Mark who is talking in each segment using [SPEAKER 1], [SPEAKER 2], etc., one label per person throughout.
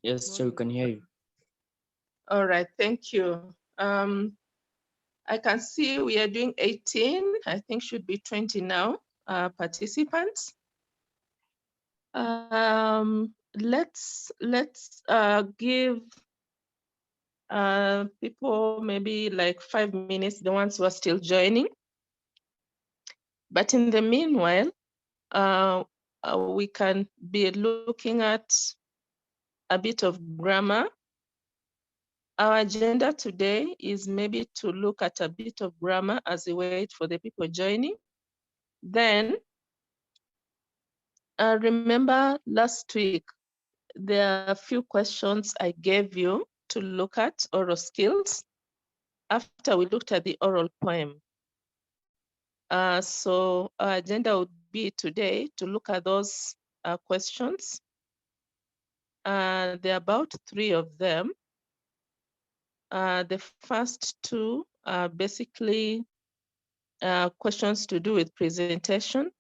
[SPEAKER 1] Yes, so we can hear you.
[SPEAKER 2] All right, thank you. I can see we are doing 18. I think should be 20 now, participants. Let's give people maybe like 5 minutes, the ones who are still joining. But in the meanwhile, we can be looking at a bit of grammar. Our agenda today is maybe to look at a bit of grammar as we wait for the people joining. Then, remember last week, there are a few questions I gave you to look at, oral skills, after we looked at the oral poem. So our agenda would be today to look at those questions. There are about 3 of them. The first 2 are basically questions to do with presentation.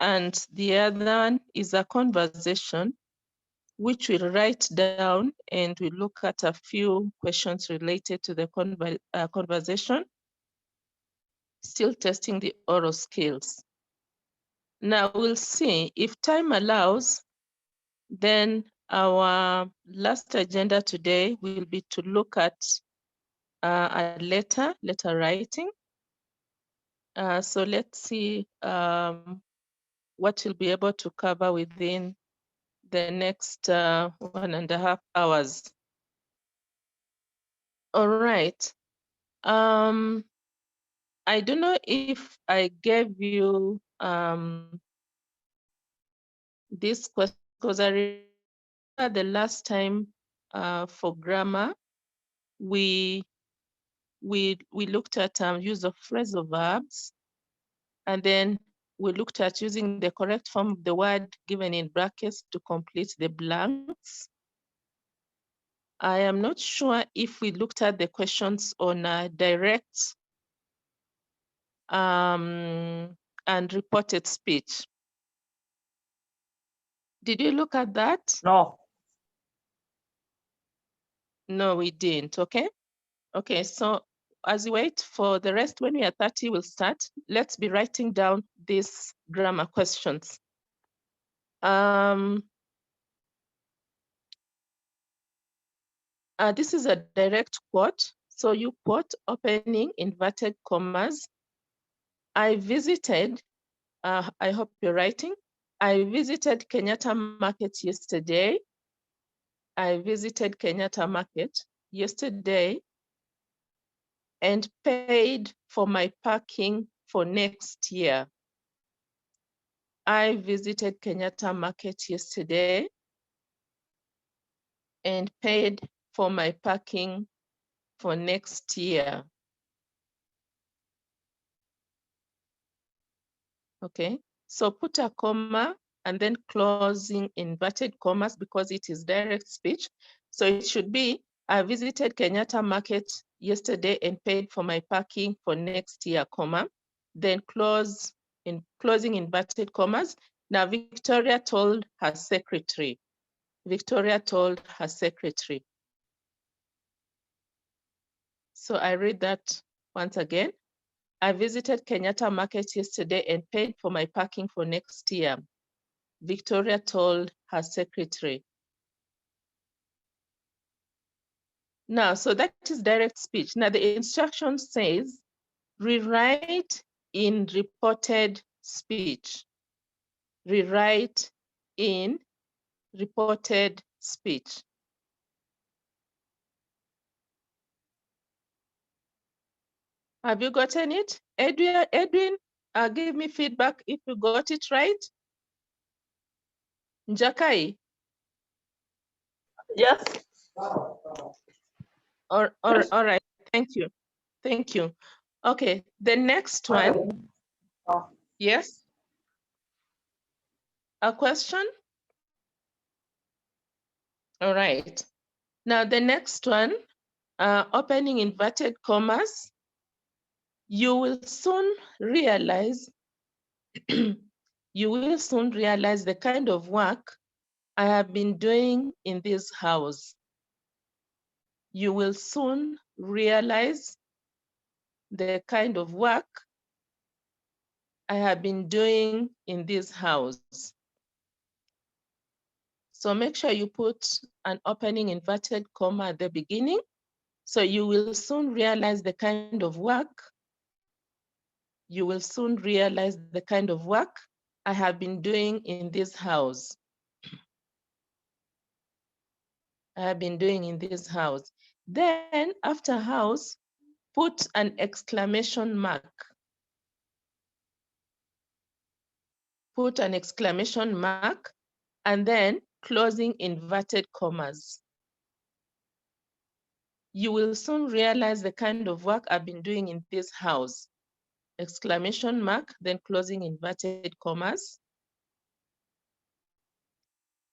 [SPEAKER 2] And the other one is a conversation, which we'll write down and we'll look at a few questions related to the conversation, still testing the oral skills. Now we'll see if time allows, then our last agenda today will be to look at a letter writing. So let's see what we'll be able to cover within the next 1.5 hours. All right. I don't know if I gave you this question because I remember the last time for grammar, we looked at use of phrasal verbs, and then we looked at using the correct form of the word given in brackets to complete the blanks. I am not sure if we looked at the questions on direct and reported speech. Did you look at that?
[SPEAKER 3] No.
[SPEAKER 2] No, we didn't, okay? Okay, so as we wait for the rest, when we are 30, we'll start. Let's be writing down these grammar questions. This is a direct quote. So you quote, opening inverted commas. I visited, I hope you're writing. I visited Kenyatta Market yesterday. I visited Kenyatta Market yesterday and paid for my parking for next year. I visited Kenyatta Market yesterday and paid for my parking for next year. Okay, so put a comma and then closing inverted commas because it is direct speech. So it should be, I visited Kenyatta Market yesterday and paid for my parking for next year, comma, then closing inverted commas. Now Victoria told her secretary. Victoria told her secretary. So I read that once again. I visited Kenyatta Market yesterday and paid for my parking for next year. Victoria told her secretary. Now, so that is direct speech. Now the instruction says, rewrite in reported speech. Rewrite in reported speech. Have you gotten it? Edwin, give me feedback if you got it right. Njakai?
[SPEAKER 3] Yes.
[SPEAKER 2] All right, thank you. Thank you. Okay, the next one. Yes? A question? All right. Now the next one, opening inverted commas. You will soon realize, the kind of work I have been doing in this house. You will soon realize the kind of work I have been doing in this house. So make sure you put an opening inverted comma at the beginning. So you will soon realize the kind of work. You will soon realize the kind of work I have been doing in this house. I have been doing in this house. Then after house, put an exclamation mark. Put an exclamation mark and then closing inverted commas. You will soon realize the kind of work I've been doing in this house. Exclamation mark, then closing inverted commas.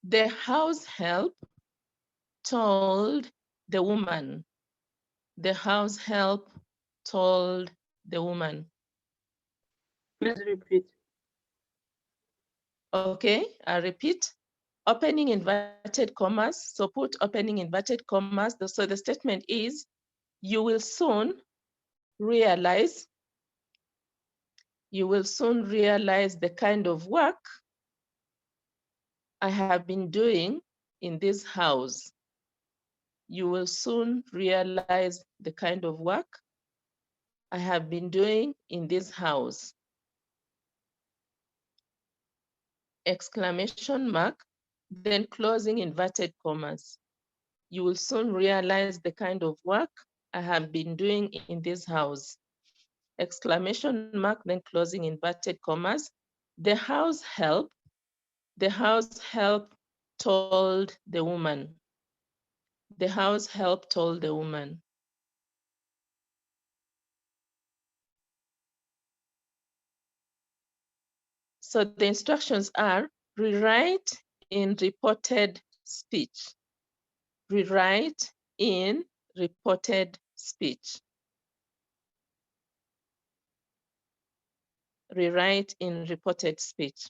[SPEAKER 2] The house help told the woman. The house help told the woman.
[SPEAKER 1] Please repeat.
[SPEAKER 2] Okay, I repeat. Opening inverted commas. So put opening inverted commas. So the statement is, you will soon realize the kind of work I have been doing in this house. You will soon realize the kind of work I have been doing in this house. Exclamation mark, then closing inverted commas. You will soon realize the kind of work I have been doing in this house. Exclamation mark, then closing inverted commas. The house help told the woman. The house help told the woman. So the instructions are, rewrite in reported speech. Rewrite in reported speech. Rewrite in reported speech.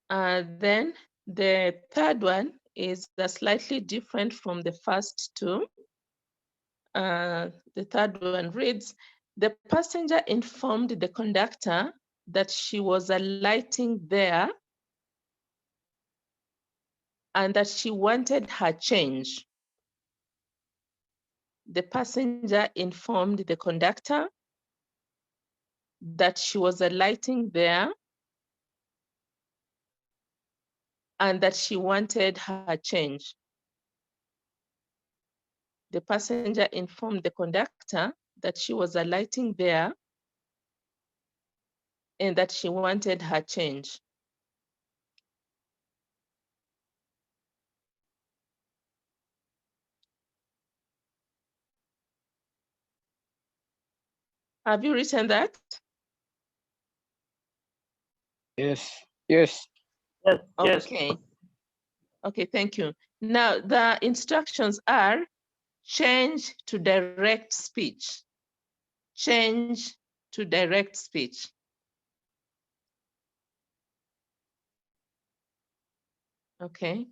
[SPEAKER 2] Then the third one is slightly different from the first two. The third one reads, the passenger informed the conductor that she was alighting there and that she wanted her change. The passenger informed the conductor that she was alighting there and that she wanted her change. The passenger informed the conductor that she was alighting there and that she wanted her change. Have you written that?
[SPEAKER 3] Yes. Yes.
[SPEAKER 1] Yes, yes.
[SPEAKER 2] Okay. Okay, thank you. Now the instructions are change to direct speech. Change to direct speech. Okay.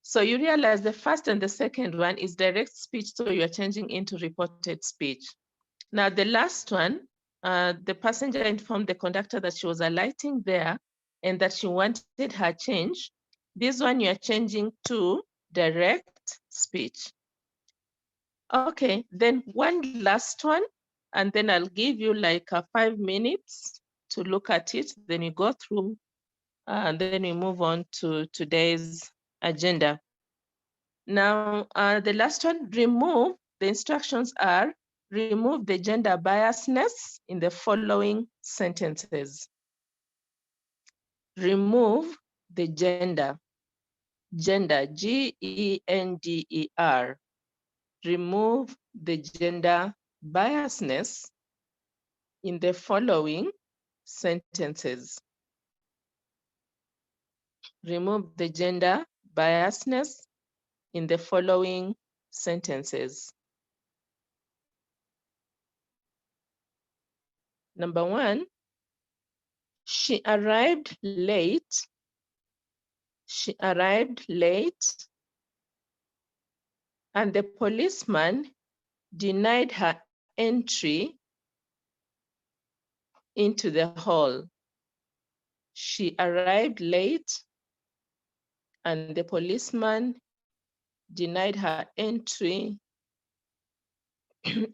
[SPEAKER 2] So you realize the first and the second one is direct speech, so you're changing into reported speech. Now the last one, the passenger informed the conductor that she was alighting there and that she wanted her change. This one you're changing to direct speech. Okay, then one last one, and then I'll give you like 5 minutes to look at it. Then you go through, and then we move on to today's agenda. Now, the last one, remove, the instructions are, remove the gender biasness in the following sentences. Remove the gender, G-E-N-D-E-R. Remove the gender biasness in the following sentences. Remove the gender biasness in the following sentences. Number one, she arrived late. She arrived late, and the policeman denied her entry into the hall. She arrived late, and the policeman denied her entry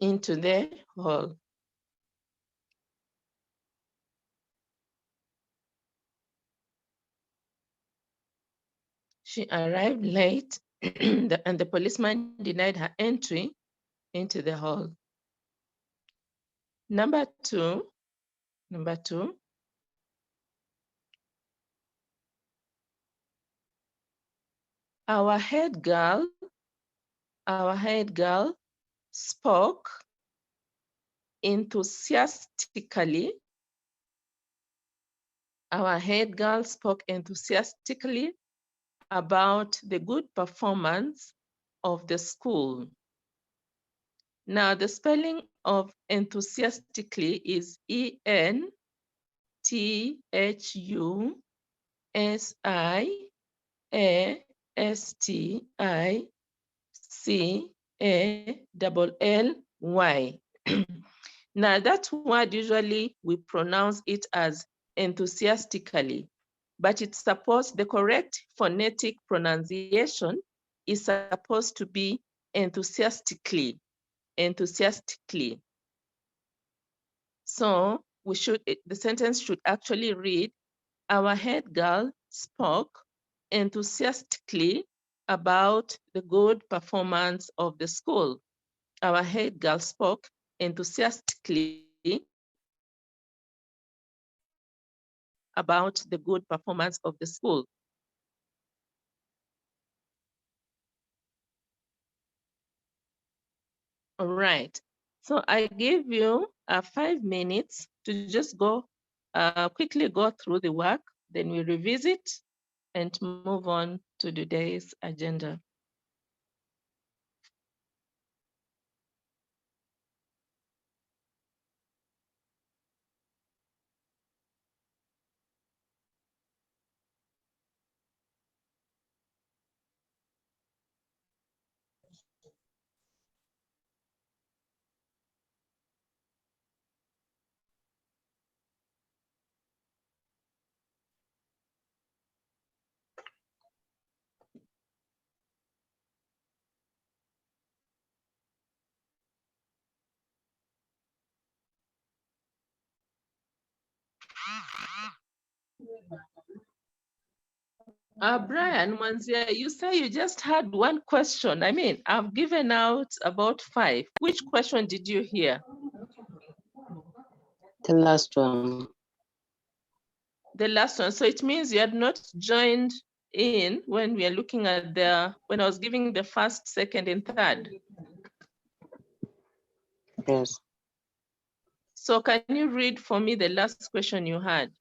[SPEAKER 2] into the hall. She arrived late, and the policeman denied her entry into the hall. Number two, our head girl spoke enthusiastically. Our head girl spoke enthusiastically about the good performance of the school. Now, the spelling of enthusiastically is ENTHUSIASTICALLY. Now, that word usually we pronounce it as enthusiastically, but it's supposed, the correct phonetic pronunciation is supposed to be enthusiastically. So the sentence should actually read, our head girl spoke enthusiastically about the good performance of the school. Our head girl spoke enthusiastically about the good performance of the school. All right, so I give you 5 minutes to just quickly go through the work, then we revisit and move on to today's agenda. Brian Manzia, you say you just had one question. I mean, I've given out about 5. Which question did you hear?
[SPEAKER 1] The last one.
[SPEAKER 2] The last one. So it means you had not joined in when we are looking at when I was giving the first, second, and third.
[SPEAKER 1] Yes.
[SPEAKER 2] So can you read for me the last question you had?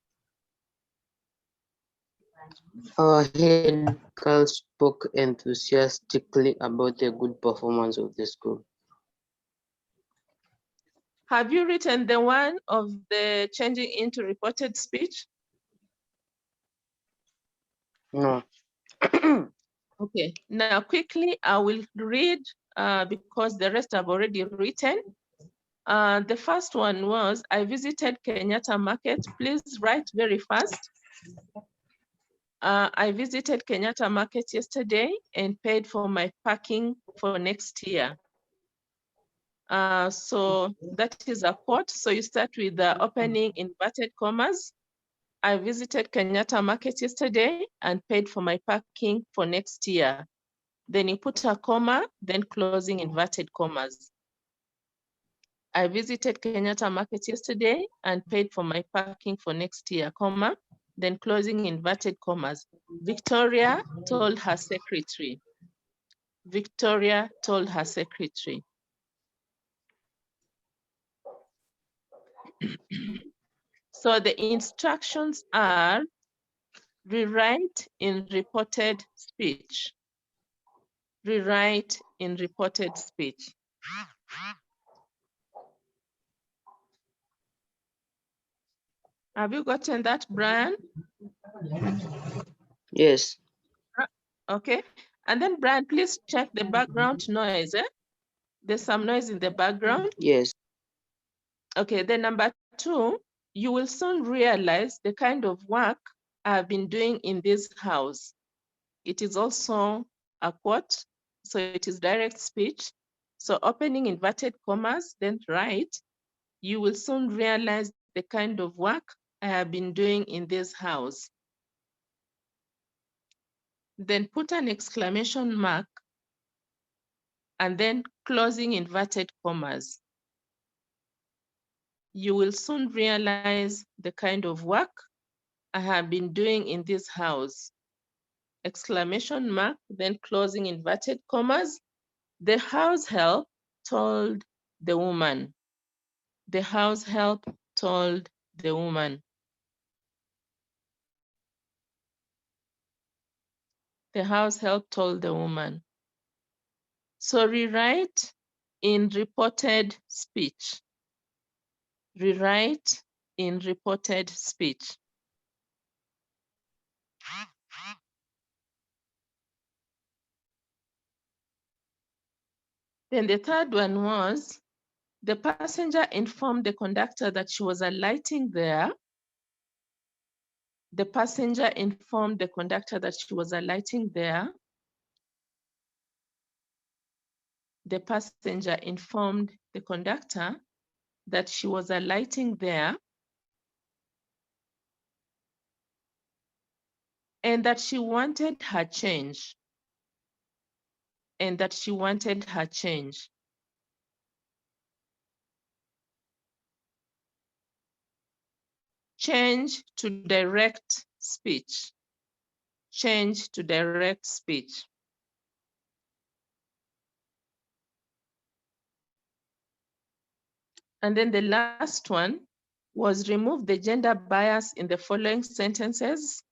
[SPEAKER 1] Our head girl spoke enthusiastically about the good performance of the school.
[SPEAKER 2] Have you written the one of the changing into reported speech?
[SPEAKER 1] No.
[SPEAKER 2] Okay, now quickly I will read because the rest I've already written. The first one was, I visited Kenyatta Market. Please write very fast. I visited Kenyatta Market yesterday and paid for my parking for next year. So that is a quote. So you start with the opening inverted commas. I visited Kenyatta Market yesterday and paid for my parking for next year. Then you put a comma, then closing inverted commas. I visited Kenyatta Market yesterday and paid for my parking for next year, comma, then closing inverted commas. Victoria told her secretary. Victoria told her secretary. So the instructions are rewrite in reported speech. Rewrite in reported speech. Have you gotten that, Brian?
[SPEAKER 1] Yes.
[SPEAKER 2] Okay. And then Brian, please check the background noise. There's some noise in the background.
[SPEAKER 1] Yes.
[SPEAKER 2] Okay, then number 2, you will soon realize the kind of work I've been doing in this house. It is also a quote, so it is direct speech. So opening inverted commas, then write, you will soon realize the kind of work I have been doing in this house. Then put an exclamation mark and then closing inverted commas. You will soon realize the kind of work I have been doing in this house. Exclamation mark, then closing inverted commas. The house help told the woman. The house help told the woman. The house help told the woman. So rewrite in reported speech. Rewrite in reported speech. Then the third one was, the passenger informed the conductor that she was alighting there. The passenger informed the conductor that she was alighting there. The passenger informed the conductor that she was alighting there and that she wanted her change. And that she wanted her change. Change to direct speech. Change to direct speech. And then the last one was remove the gender bias in the following sentences.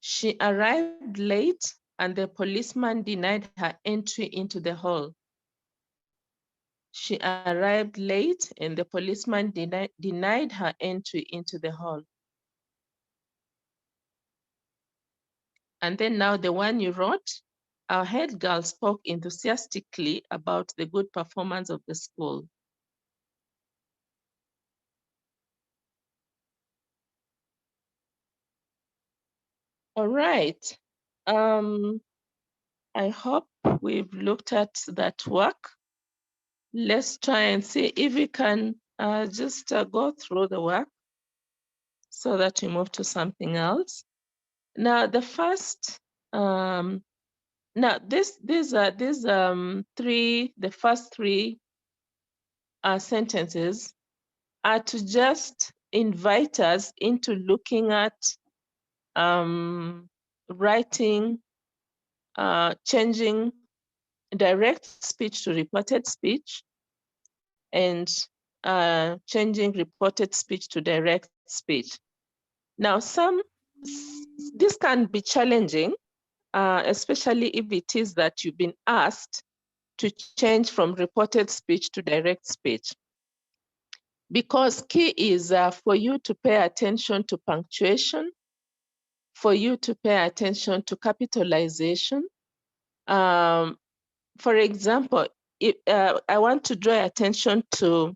[SPEAKER 2] She arrived late and the policeman denied her entry into the hall. She arrived late and the policeman denied her entry into the hall. And then now the one you wrote, our head girl spoke enthusiastically about the good performance of the school. All right. I hope we've looked at that work. Let's try and see if we can just go through the work so that we move to something else. Now, the first, now the first three sentences are to just invite us into looking at writing, changing direct speech to reported speech, and changing reported speech to direct speech. Now, this can be challenging, especially if it is that you've been asked to change from reported speech to direct speech. Because key is for you to pay attention to punctuation, for you to pay attention to capitalization. For example, I want to draw attention to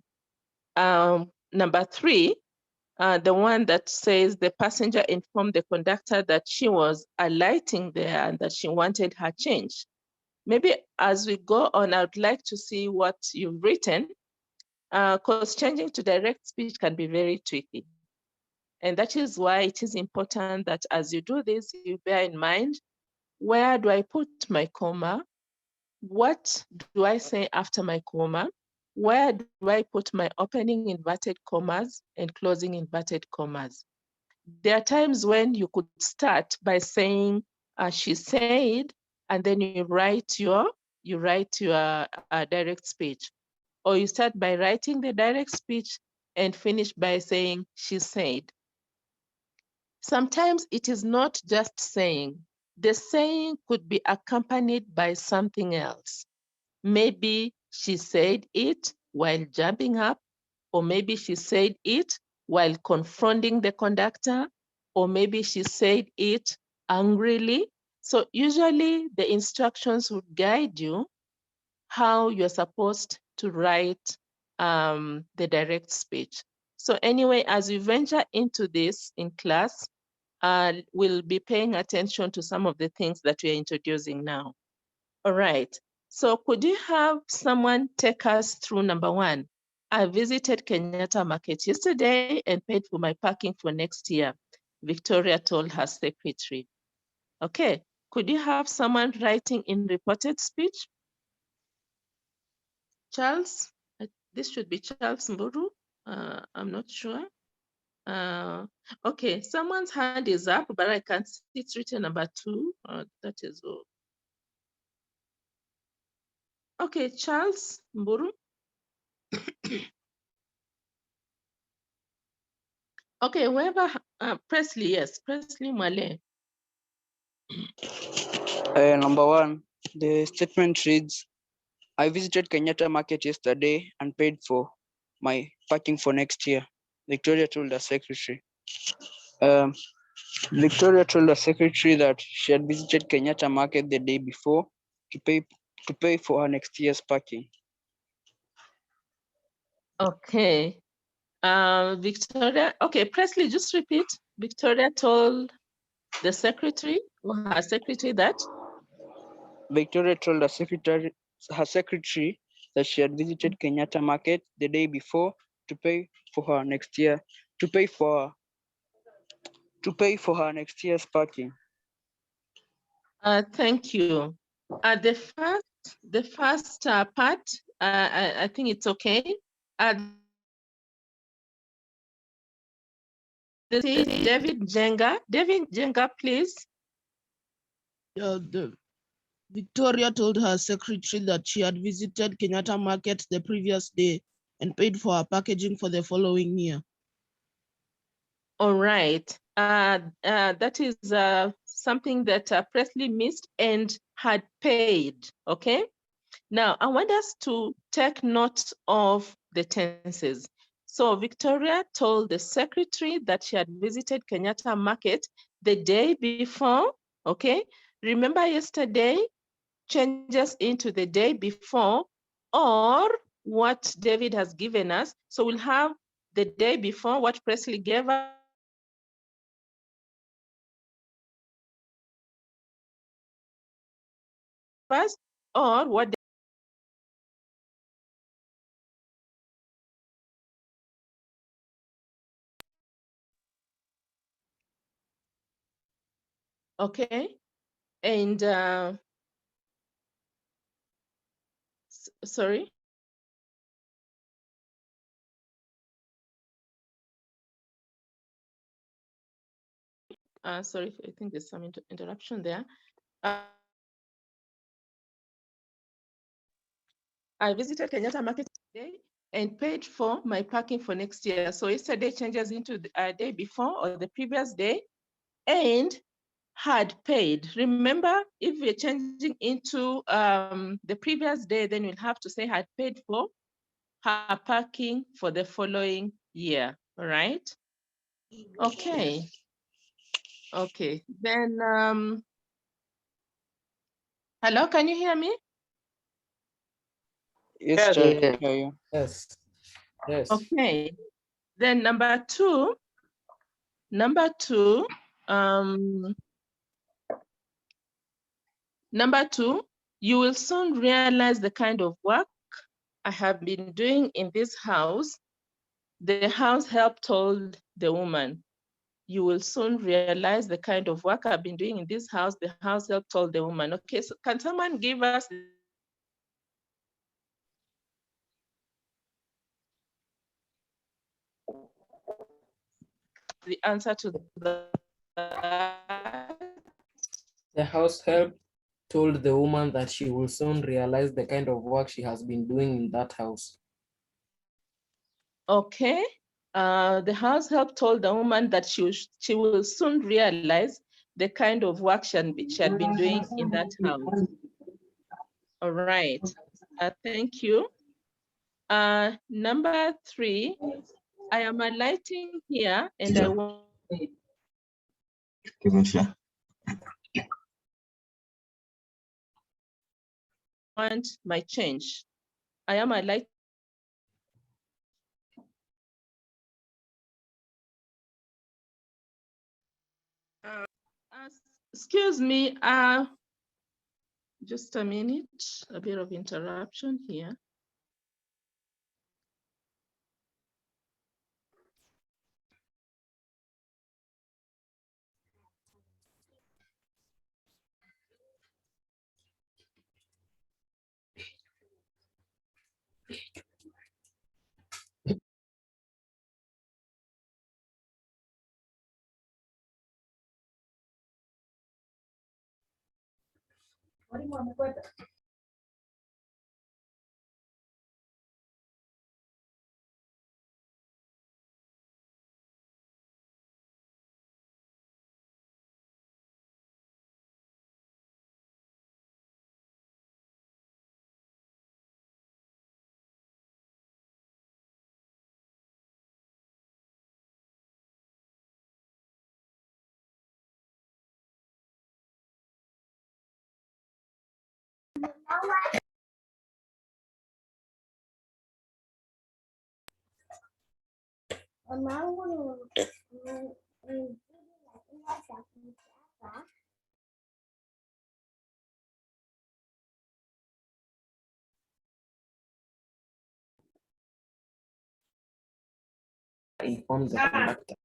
[SPEAKER 2] number 3, the one that says the passenger informed the conductor that she was alighting there and that she wanted her change. Maybe as we go on, I would like to see what you've written, because changing to direct speech can be very tricky. And that is why it is important that as you do this, you bear in mind, where do I put my comma? What do I say after my comma? Where do I put my opening inverted commas and closing inverted commas? There are times when you could start by saying, she said, and then you write your direct speech. Or you start by writing the direct speech and finish by saying, she said. Sometimes it is not just saying. The saying could be accompanied by something else. Maybe she said it while jumping up. or maybe she said it while confronting the conductor, or maybe she said it angrily. So usually the instructions would guide you how you're supposed to write the direct speech. So anyway, as we venture into this in class, we'll be paying attention to some of the things that we're introducing now. All right, so could you have someone take us through number one? I visited Kenyatta Market yesterday and paid for my parking for next year, Victoria told her secretary. Okay, could you have someone writing in reported speech? Charles, this should be Charles Mburu. I'm not sure. Okay, someone's hand is up, but I can't see it's written number 2. That is all. Okay, Charles Mburu. Okay, whoever, Presley, yes, Presley Male.
[SPEAKER 3] Number 1, the statement reads, I visited Kenyatta Market yesterday and paid for my parking for next year, Victoria told the secretary. Victoria told the secretary that she had visited Kenyatta Market the day before to pay for her next year's parking.
[SPEAKER 2] Okay. Victoria, okay, Presley, just repeat. Victoria told the secretary or her secretary that?
[SPEAKER 3] Victoria told her secretary that she had visited Kenyatta Market the day before to pay for her next year, to pay for her next year's parking.
[SPEAKER 2] Thank you. The first part, I think it's okay. This is David Jenga. David Jenga, please.
[SPEAKER 4] Victoria told her secretary that she had visited Kenyatta Market the previous day and paid for her packaging for the following year.
[SPEAKER 2] All right. That is something that Presley missed and had paid, okay? Now, I want us to take note of the tenses. So Victoria told the secretary that she had visited Kenyatta Market the day before, okay? Remember yesterday changes into the day before or what David has given us. So we'll have the day before what Presley gave us or what okay, and sorry. Sorry, I think there's some interruption there. I visited Kenyatta Market today and paid for my parking for next year. So yesterday changes into the day before or the previous day and had paid. Remember, if we're changing into the previous day, then we'll have to say had paid for her parking for the following year, all right? Okay. Okay, then, hello, can you hear me?
[SPEAKER 3] Yes, I can hear you.
[SPEAKER 5] Yes. Yes.
[SPEAKER 2] Okay, then number two, you will soon realize the kind of work I have been doing in this house. The house help told the woman. You will soon realize the kind of work I've been doing in this house. The house help told the woman. Okay, so can someone give us the answer to the
[SPEAKER 5] house help told the woman that she will soon realize the kind of work she has been doing in that house.
[SPEAKER 2] Okay. The house help told the woman that she will soon realize the kind of work she had been doing in that house. All right. Thank you. Number 3, I am alighting here and I want my change. I am alighting. Excuse me, just a minute, a bit of interruption here.
[SPEAKER 5] Inform the conductor.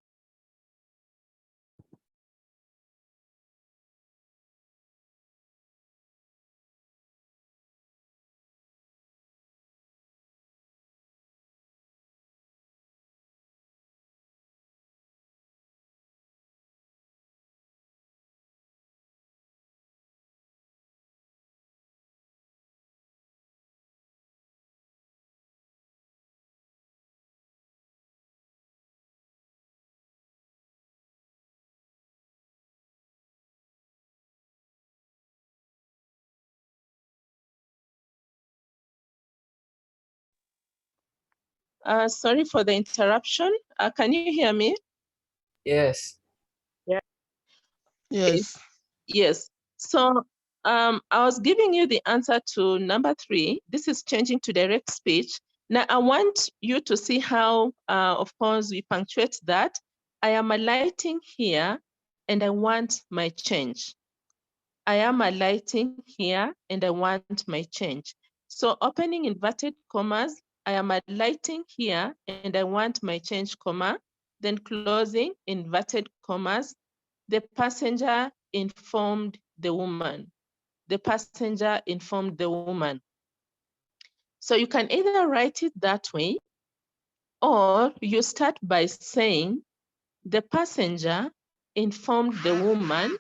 [SPEAKER 2] Sorry for the interruption. Can you hear me?
[SPEAKER 5] Yes.
[SPEAKER 4] Yes.
[SPEAKER 2] Yes. So I was giving you the answer to number 3. This is changing to direct speech. Now I want you to see how, of course, we punctuate that. I am alighting here and I want my change. I am alighting here and I want my change. So opening inverted commas, I am alighting here and I want my change, comma, then closing inverted commas. The passenger informed the woman. The passenger informed the woman. So you can either write it that way, or you start by saying the passenger informed the woman,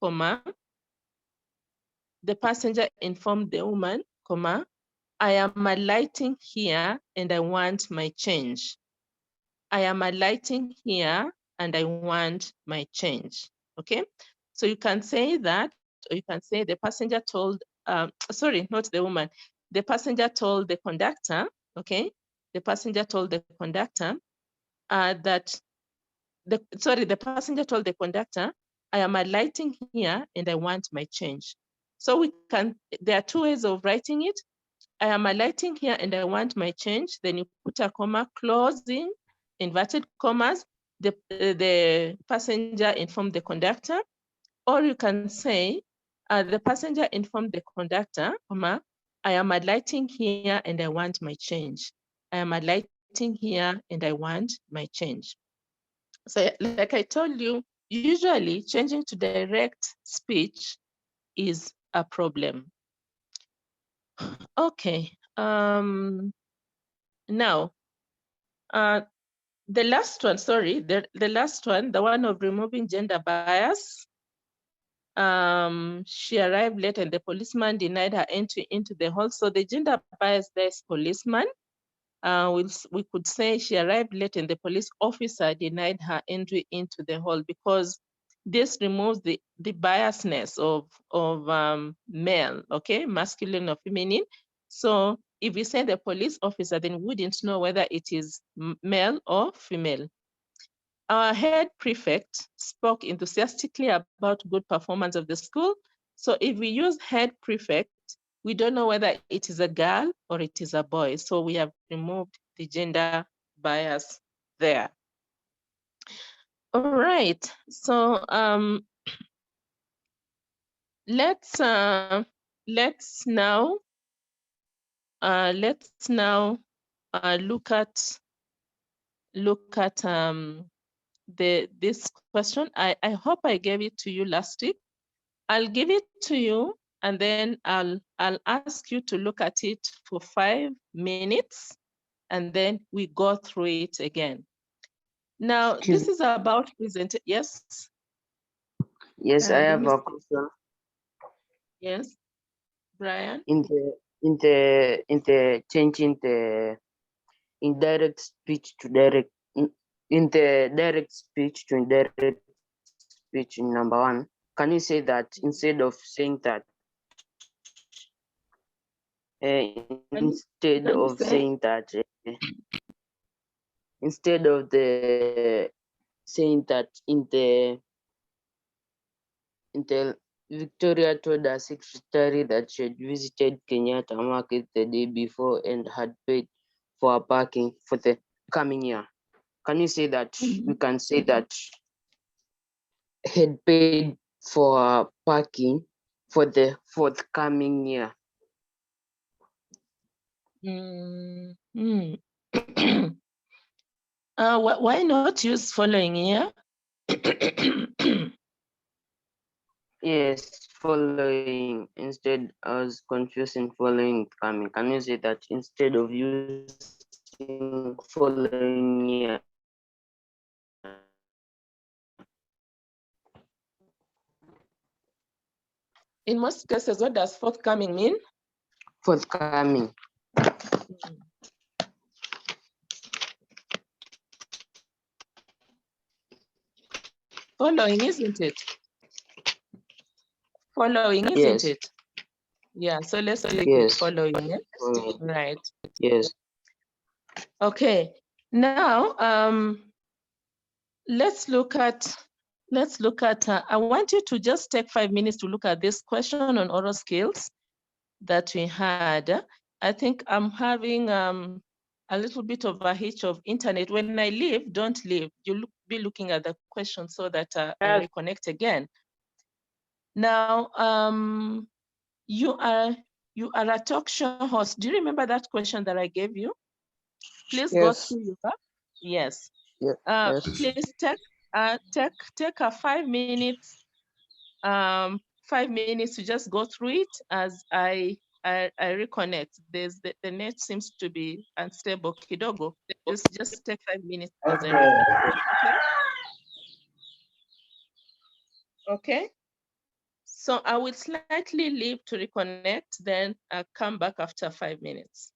[SPEAKER 2] comma, the passenger informed the woman, comma, I am alighting here and I want my change. I am alighting here and I want my change, okay? So you can say that, or you can say the passenger told, sorry, not the woman, the passenger told the conductor, okay? The passenger told the conductor the passenger told the conductor, I am alighting here and I want my change. So there are 2 ways of writing it. I am alighting here and I want my change. Then you put a comma, closing, inverted commas, the passenger informed the conductor. Or you can say, the passenger informed the conductor, comma, I am alighting here and I want my change. I am alighting here and I want my change. So like I told you, usually changing to direct speech is a problem. Okay, now, the last one, sorry, the last one, the one of removing gender bias. She arrived late and the policeman denied her entry into the hall. So the gender bias, there's policeman. We could say she arrived late and the police officer denied her entry into the hall, because this removes the biasness of male, okay, masculine or feminine. So if we send a police officer, then we wouldn't know whether it is male or female. Our head prefect spoke enthusiastically about good performance of the school. So if we use head prefect, we don't know whether it is a girl or it is a boy. So we have removed the gender bias there. All right, so let's now look at this question. I hope I gave it to you last week. I'll give it to you, and then I'll ask you to look at it for 5 minutes, and then we go through it again. Now,
[SPEAKER 1] Excuse
[SPEAKER 2] this is about yes.
[SPEAKER 1] Yes, I
[SPEAKER 2] Let
[SPEAKER 1] have
[SPEAKER 2] me
[SPEAKER 1] a
[SPEAKER 2] see.
[SPEAKER 1] question.
[SPEAKER 2] Yes, Brian.
[SPEAKER 1] In the changing the indirect speech to direct in the direct speech to indirect speech in number 1, can you say that instead of saying that instead
[SPEAKER 2] Can you
[SPEAKER 1] of
[SPEAKER 2] say?
[SPEAKER 1] saying that instead of the saying that in the Victoria told her secretary that she had visited Kenyatta Market the day before and had paid for her parking for the coming year. Can you say that we can say that had paid for her parking for the forthcoming year?
[SPEAKER 2] Why not use following year?
[SPEAKER 1] Yes, following instead I was confusing following coming. Can you say that instead of using following year?
[SPEAKER 2] In most cases, what does forthcoming mean?
[SPEAKER 1] Forthcoming.
[SPEAKER 2] Following, isn't it? Following, isn't
[SPEAKER 1] Yes.
[SPEAKER 2] it? Yeah, so let's stick with
[SPEAKER 1] Yes.
[SPEAKER 2] following. Right.
[SPEAKER 1] Yes.
[SPEAKER 2] Okay. Now, let's look at. I want you to just take 5 minutes to look at this question on oral skills that we had. I think I'm having a little bit of a hitch of internet. When I leave, don't leave. You'll be looking at the question so that I reconnect again. Now, you are a talk show host. Do you remember that question that I gave you? Please go
[SPEAKER 3] Yes.
[SPEAKER 2] through your. Yes.
[SPEAKER 3] Yes.
[SPEAKER 2] Please take a 5 minutes. 5 minutes to just go through it as I reconnect. The net seems to be unstable. Kidogo. Just take 5 minutes as I reconnect. Okay. So I will slightly leave to reconnect, then I'll come back after 5 minutes.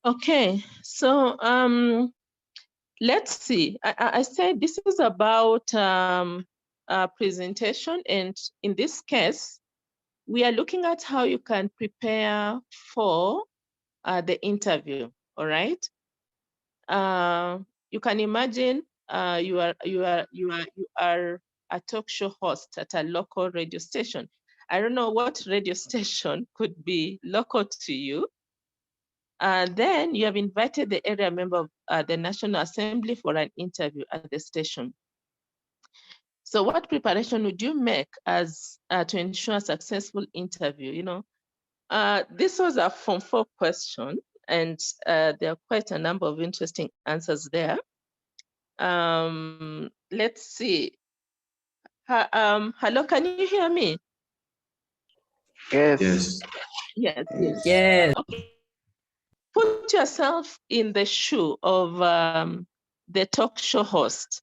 [SPEAKER 2] Okay, so let's see. I said this is about presentation, and in this case, we are looking at how you can prepare for the interview. All right. You can imagine you are a talk show host at a local radio station. I don't know what radio station could be local to you. Then you have invited the area member of the National Assembly for an interview at the station. So what preparation would you make as to ensure a successful interview? You know, this was a Form 4 question, and there are quite a number of interesting answers there. Let's see. Hello, can you hear me?
[SPEAKER 3] Yes.
[SPEAKER 6] Yes.
[SPEAKER 2] Yes.
[SPEAKER 5] Yes.
[SPEAKER 2] Okay. Put yourself in the shoe of the talk show host.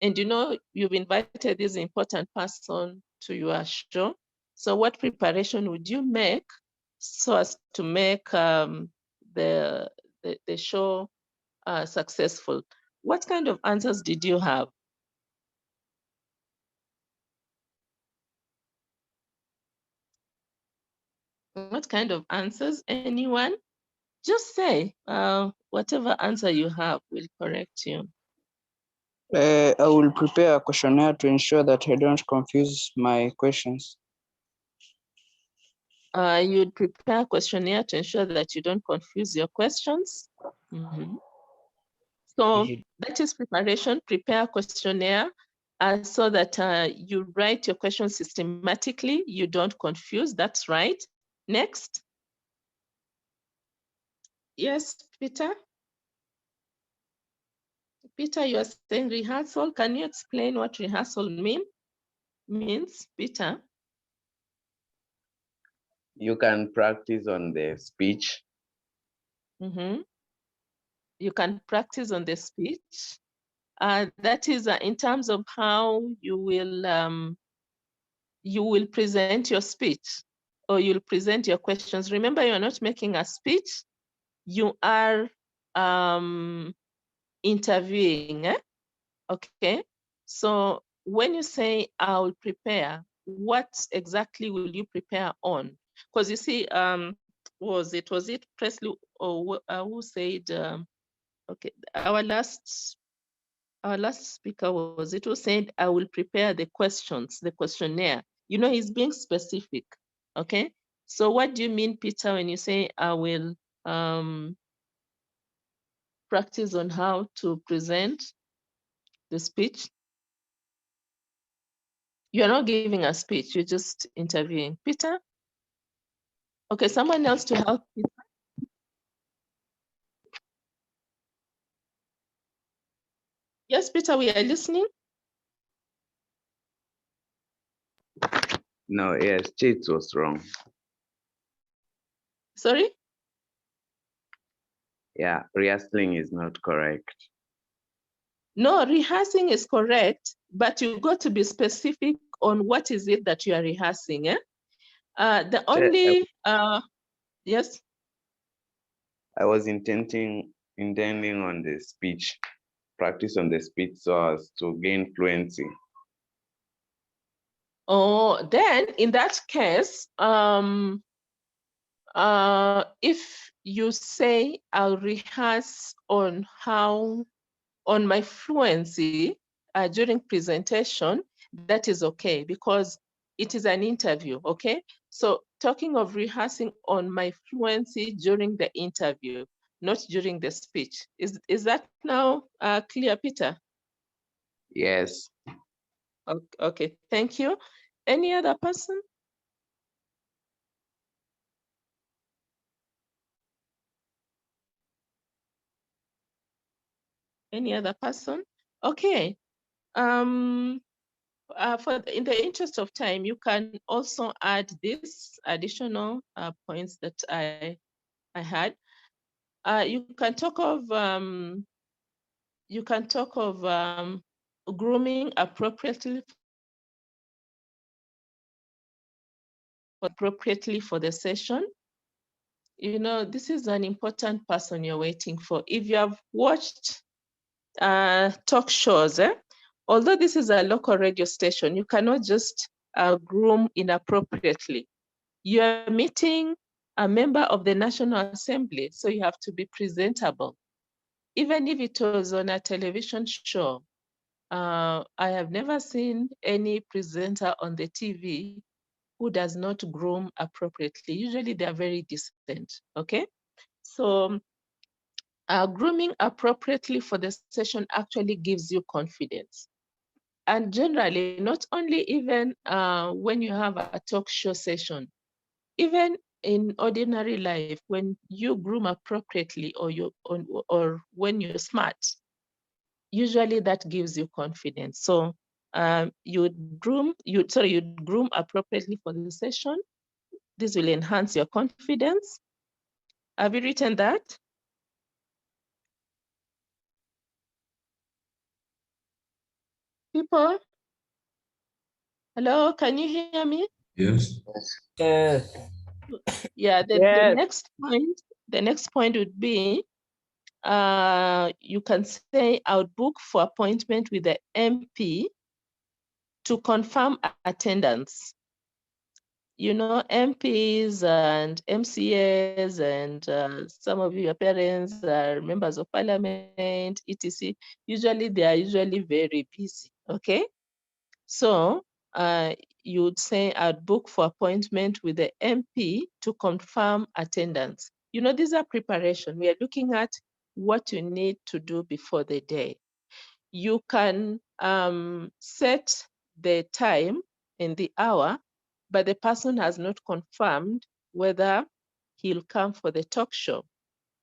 [SPEAKER 2] And you know, you've invited this important person to your show. So what preparation would you make so as to make the show successful? What kind of answers did you have? What kind of answers? Anyone? Just say whatever answer you have will correct you.
[SPEAKER 3] I will prepare a questionnaire to ensure that I don't confuse my questions.
[SPEAKER 2] You'd prepare a questionnaire to ensure that you don't confuse your questions. Mm-hmm. So that is preparation. Prepare a questionnaire so that you write your questions systematically. You don't confuse. That's right. Next. Yes, Peter. Peter, you are saying rehearsal. Can you explain what rehearsal means, Peter?
[SPEAKER 6] You can practice on the speech.
[SPEAKER 2] Mm-hmm. You can practice on the speech. That is in terms of how you will present your speech, or you'll present your questions. Remember, you're not making a speech. You are interviewing. Okay. So when you say I'll prepare, what exactly will you prepare on? Because you see, was it Presley or who said? Okay, our last speaker was it who said I will prepare the questions, the questionnaire. You know, he's being specific. Okay. So what do you mean, Peter, when you say I will practice on how to present the speech? You're not giving a speech, you're just interviewing. Peter? Okay, someone else to help Peter. Yes, Peter, we are listening.
[SPEAKER 6] No, yes, Chits was wrong.
[SPEAKER 2] Sorry?
[SPEAKER 6] Yeah, rehearsing is not correct.
[SPEAKER 2] No, rehearsing is correct, but you got to be specific on what is it that you are rehearsing. The only, yes?
[SPEAKER 6] I was intending on the speech, practice on the speech so as to gain fluency.
[SPEAKER 2] Oh, then in that case, if you say I'll rehearse on my fluency during presentation, that is okay because it is an interview, okay? So talking of rehearsing on my fluency during the interview, not during the speech. Is that now clear, Peter?
[SPEAKER 6] Yes.
[SPEAKER 2] Okay, thank you. Any other person? Any other person? Okay. In the interest of time, you can also add this additional points that I had. You can talk of grooming appropriately for the session. you know, this is an important person you're waiting for. If you have watched talk shows, although this is a local radio station, you cannot just groom inappropriately. You are meeting a member of the National Assembly, so you have to be presentable. Even if it was on a television show, I have never seen any presenter on the TV who does not groom appropriately. Usually they are very decent, okay? So grooming appropriately for the session actually gives you confidence. And generally, not only even when you have a talk show session, even in ordinary life, when you groom appropriately or when you're smart, usually that gives you confidence. So you'd groom appropriately for the session. This will enhance your confidence. Have you written that? People? Hello, can you hear me?
[SPEAKER 7] Yes.
[SPEAKER 5] Yes.
[SPEAKER 2] Yeah, the next point would be you can say I would book for appointment with the MP to confirm attendance. You know, MPs and MCAs and some of your parents are members of parliament, etc. Usually they are usually very busy, okay? So you would say I'd book for appointment with the MP to confirm attendance. You know, these are preparation. We are looking at what you need to do before the day. You can set the time and the hour, but the person has not confirmed whether he'll come for the talk show.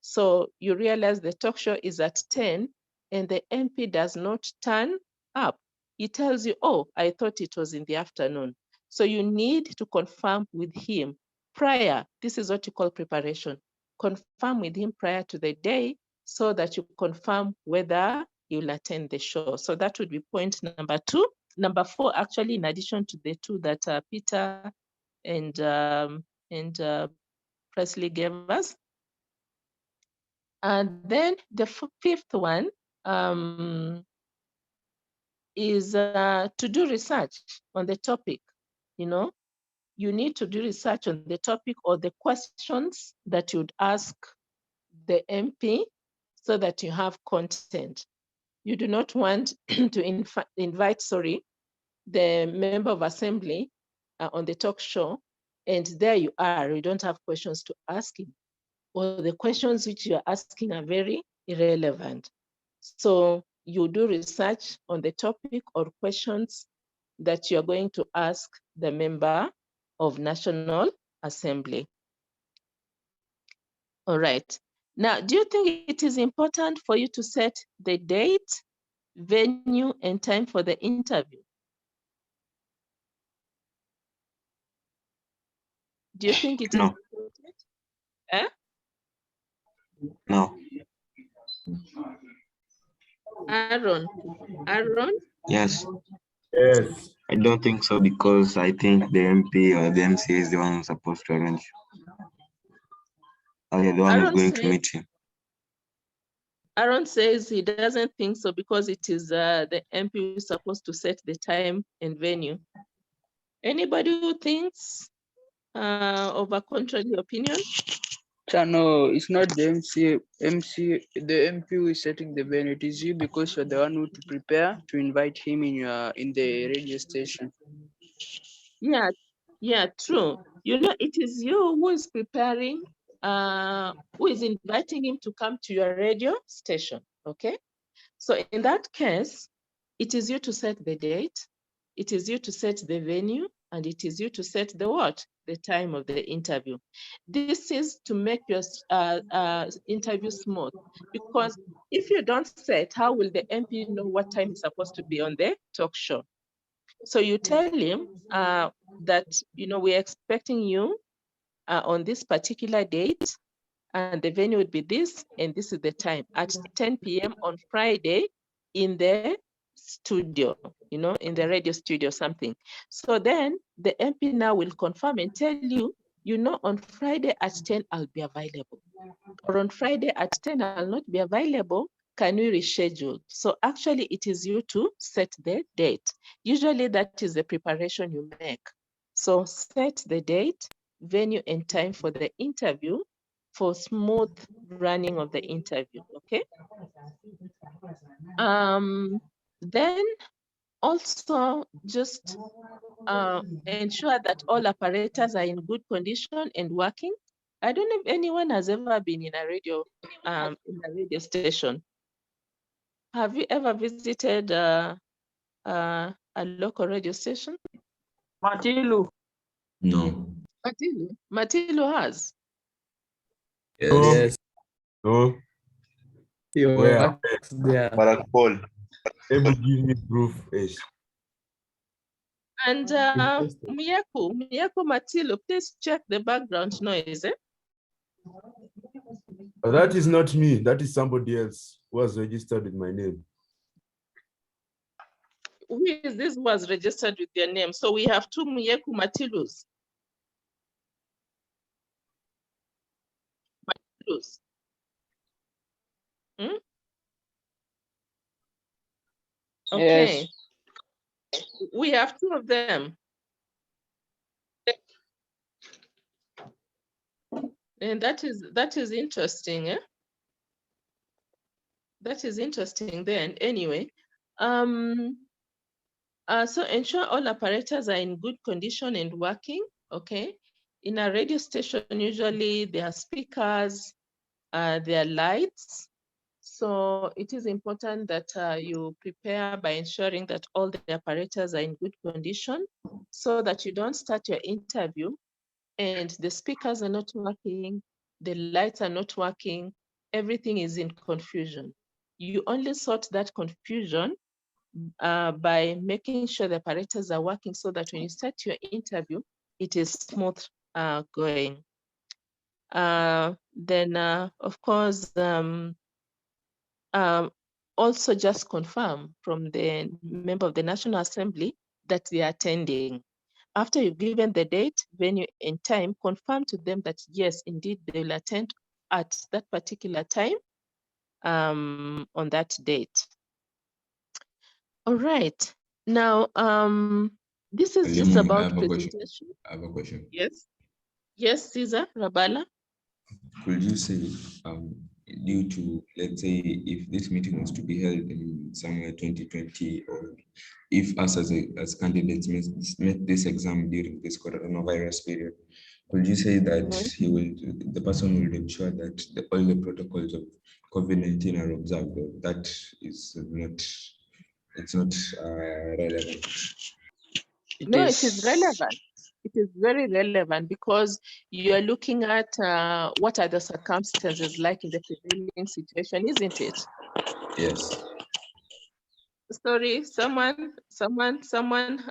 [SPEAKER 2] So you realize the talk show is at 10 and the MP does not turn up. He tells you, oh, I thought it was in the afternoon. So you need to confirm with him prior. This is what you call preparation. Confirm with him prior to the day so that you confirm whether he will attend the show. So that would be point number 2. Number 4, actually, in addition to the 2 that Peter and Presley gave us. And then the 5th one is to do research on the topic. You know, you need to do research on the topic or the questions that you'd ask the MP so that you have content. You do not want to invite, the member of assembly on the talk show, and there you are, you don't have questions to ask him, or the questions which you're asking are very irrelevant. So you do research on the topic or questions that you're going to ask the member of National Assembly. All right. Now, do you think it is important for you to set the date, venue, and time for the interview? Do you think it is important? Eh?
[SPEAKER 8] No.
[SPEAKER 2] Aaron?
[SPEAKER 8] Yes.
[SPEAKER 7] Yes.
[SPEAKER 8] I don't think so because I think the MP or the MC is the one who's supposed to arrange. Or the one who's going to meet him.
[SPEAKER 2] Aaron says he doesn't think so because it is the MP who is supposed to set the time and venue. Anybody who thinks of a contrary opinion?
[SPEAKER 3] No, it's not the MC, the MP who is setting the venue. It is you because you're the one who to prepare to invite him in the radio station.
[SPEAKER 2] Yeah, true. You know, it is you who is preparing, who is inviting him to come to your radio station, okay? So in that case, it is you to set the date, it is you to set the venue, and it is you to set the what? The time of the interview. This is to make your interview smooth, because if you don't set, how will the MP know what time he's supposed to be on the talk show? So you tell him that, you know, we're expecting you on this particular date, and the venue would be this, and this is the time at 10 p.m. on Friday in the studio, you know, in the radio studio, something. So then the MP now will confirm and tell you you know, on Friday at 10, I'll be available. Or on Friday at 10, I'll not be available. Can we reschedule? So actually, it is you to set the date. Usually, that is the preparation you make. So set the date, venue, and time for the interview for smooth running of the interview, okay? Then also just ensure that all apparatus are in good condition and working. I don't know if anyone has ever been in a radio station. Have you ever visited a local radio station?
[SPEAKER 1] Matilu.
[SPEAKER 8] No.
[SPEAKER 2] Matilu has.
[SPEAKER 5] Yes,
[SPEAKER 8] No.
[SPEAKER 5] he
[SPEAKER 8] Where?
[SPEAKER 5] works there.
[SPEAKER 6] Barak Paul.
[SPEAKER 8] Able give me proof. Ish.
[SPEAKER 2] And Miyako Matilu, please check the background noise.
[SPEAKER 8] But that is not me. That is somebody else who was registered with my name.
[SPEAKER 2] Who is this who was registered with their name? So we have two Miyako Matilus. Hmm? Okay.
[SPEAKER 1] Yes.
[SPEAKER 2] We have two of them. And that is interesting, eh? That is interesting then. Anyway, so ensure all apparatus are in good condition and working, okay? In a radio station, usually there are speakers, there are lights. So it is important that you prepare by ensuring that all the apparatus are in good condition so that you don't start your interview and the speakers are not working, the lights are not working, everything is in confusion. You only sort that confusion by making sure the apparatus are working so that when you start your interview, it is smooth going. Then, of course, also just confirm from the member of the National Assembly that they are attending. After you've given the date, venue, and time, confirm to them that yes, indeed, they will attend at that particular time on that date. All right. Now, this is just about presentation.
[SPEAKER 8] I have a question.
[SPEAKER 2] Yes. Yes, Caesar Rabala.
[SPEAKER 8] Could you say, due to, let's say, if this meeting was to be held in somewhere 2020, or if us as candidates met this exam during this coronavirus period, could you say that the person will ensure that all the protocols of COVID-19 are observed, or that is not, it's not relevant?
[SPEAKER 2] No, it is relevant. It is very relevant because you are looking at what are the circumstances like in the prevailing situation, isn't it?
[SPEAKER 8] Yes.
[SPEAKER 2] Sorry, someone